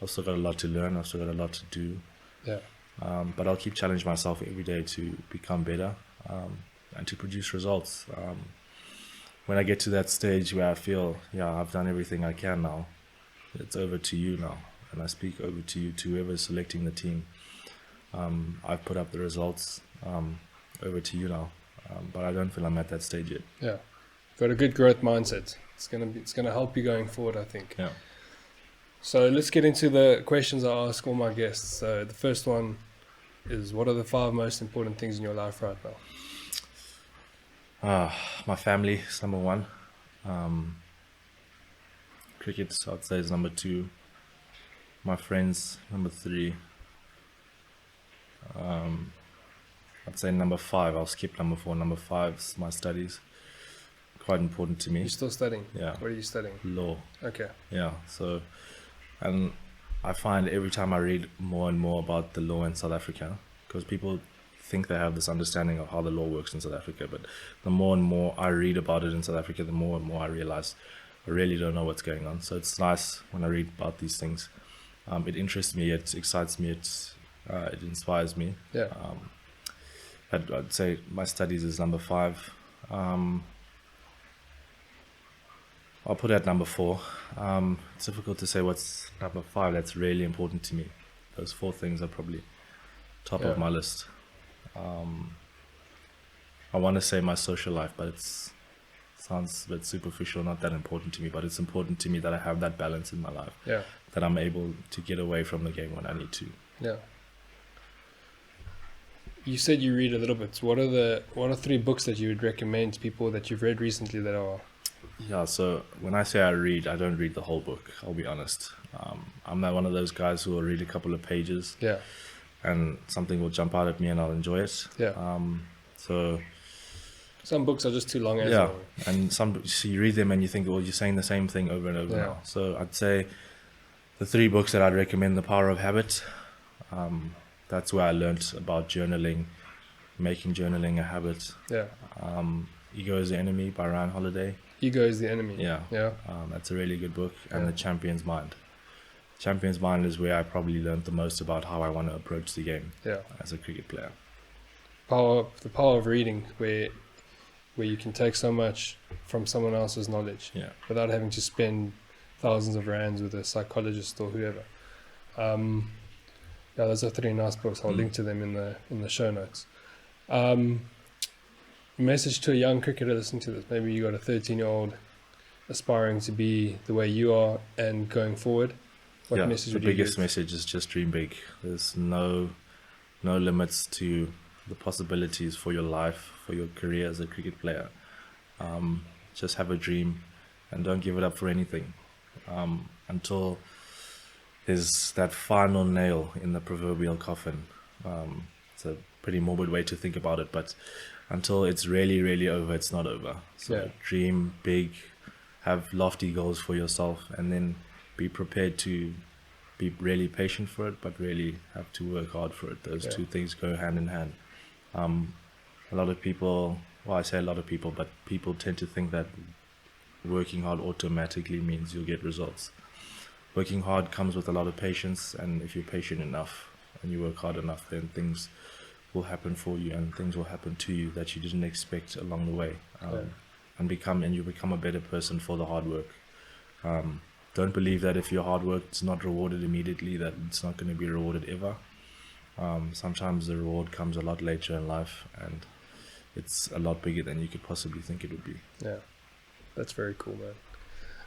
I've still got a lot to learn. I've still got a lot to do.
Yeah.
But I'll keep challenging myself every day to become better, and to produce results. When I get to that stage where I feel, yeah, I've done everything I can now, it's over to you now. And I speak over to you, to whoever's selecting the team. I've put up the results, over to you now. But I don't feel I'm at that stage yet.
Yeah. Got a good growth mindset. It's gonna help you going forward, I think.
Yeah.
So let's get into the questions I ask all my guests. So the first one is, what are the 5 most important things in your life right now?
My family is number 1. Cricket, I'd say, is number 2. My friends, number 3. I'd say number 5. I'll skip number 4. Number 5 is my studies. Quite important to me.
You're still studying?
Yeah.
What are you studying?
Law.
Okay.
Yeah. So, and I find every time I read more and more about the law in South Africa, because people think they have this understanding of how the law works in South Africa, but the more and more I read about it in South Africa, the more and more I realize I really don't know what's going on. So it's nice when I read about these things. It interests me, it excites me, it inspires me.
Yeah.
I'd say my studies is number 5. I'll put it at number 4. It's difficult to say what's number 5 that's really important to me. Those 4 things are probably top of my list. I want to say my social life, but it sounds a bit superficial, not that important to me, but it's important to me that I have that balance in my life.
Yeah.
That I'm able to get away from the game when I need to.
Yeah. You said you read a little bit. So what are 3 books that you would recommend to people that you've read recently that are...
Yeah, so when I say I read, I don't read the whole book, I'll be honest. I'm not one of those guys who will read a couple of pages.
Yeah.
And something will jump out at me and I'll enjoy it.
Yeah.
So
some books are just too long.
And some, so you read them and you think, well, you're saying the same thing over and over now. So I'd say the 3 books that I'd recommend: The Power of Habit. That's where I learned about journaling, making journaling a habit.
Yeah.
Ego is the Enemy by Ryan Holiday.
Ego is the Enemy.
Yeah.
Yeah.
That's a really good book. And The Champion's Mind. Champion's Mind is where I probably learned the most about how I want to approach the game as a cricket player.
The power of reading, where you can take so much from someone else's knowledge without having to spend thousands of rands with a psychologist or whoever. Yeah, those are 3 nice books. I'll link to them in the show notes. Message to a young cricketer listening to this. Maybe you got a 13-year-old aspiring to be the way you are and going forward. What message would you give?
The biggest message is just dream big. There's no limits to the possibilities for your life, for your career as a cricket player. Just have a dream and don't give it up for anything until there's that final nail in the proverbial coffin. It's a pretty morbid way to think about it, but until it's really, really over, it's not over. So dream big, have lofty goals for yourself, and then be prepared to be really patient for it, but really have to work hard for it. Those 2 things go hand in hand. A lot of people, well, I say a lot of people, but people tend to think that working hard automatically means you'll get results. Working hard comes with a lot of patience, and if you're patient enough and you work hard enough, then things will happen for you and things will happen to you that you didn't expect along the way. And you become a better person for the hard work. Don't believe that if your hard work is not rewarded immediately, that it's not going to be rewarded ever. Sometimes the reward comes a lot later in life, and it's a lot bigger than you could possibly think it would be.
Yeah, that's very cool, man.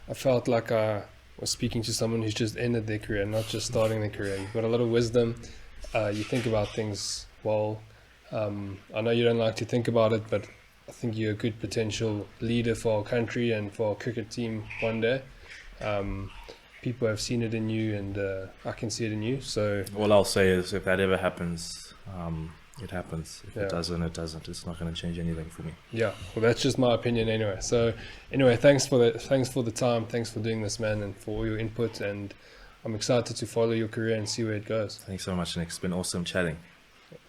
I felt like I was speaking to someone who's just ended their career, not just starting their career. You've got a lot of wisdom. You think about things well. I know you don't like to think about it, but I think you're a good potential leader for our country and for our cricket team one day. People have seen it in you, and I can see it in you. So
All I'll say is, if that ever happens, it happens. If
Yeah.
it doesn't, it doesn't. It's not going to change anything for me.
yeah, well, that's just my opinion anyway. So anyway, thanks for the time. Thanks for doing this, man, and for all your input. And I'm excited to follow your career and see where it goes.
Thanks so much, Nick. It's been awesome chatting.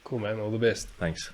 Cool, man. All the best.
Thanks.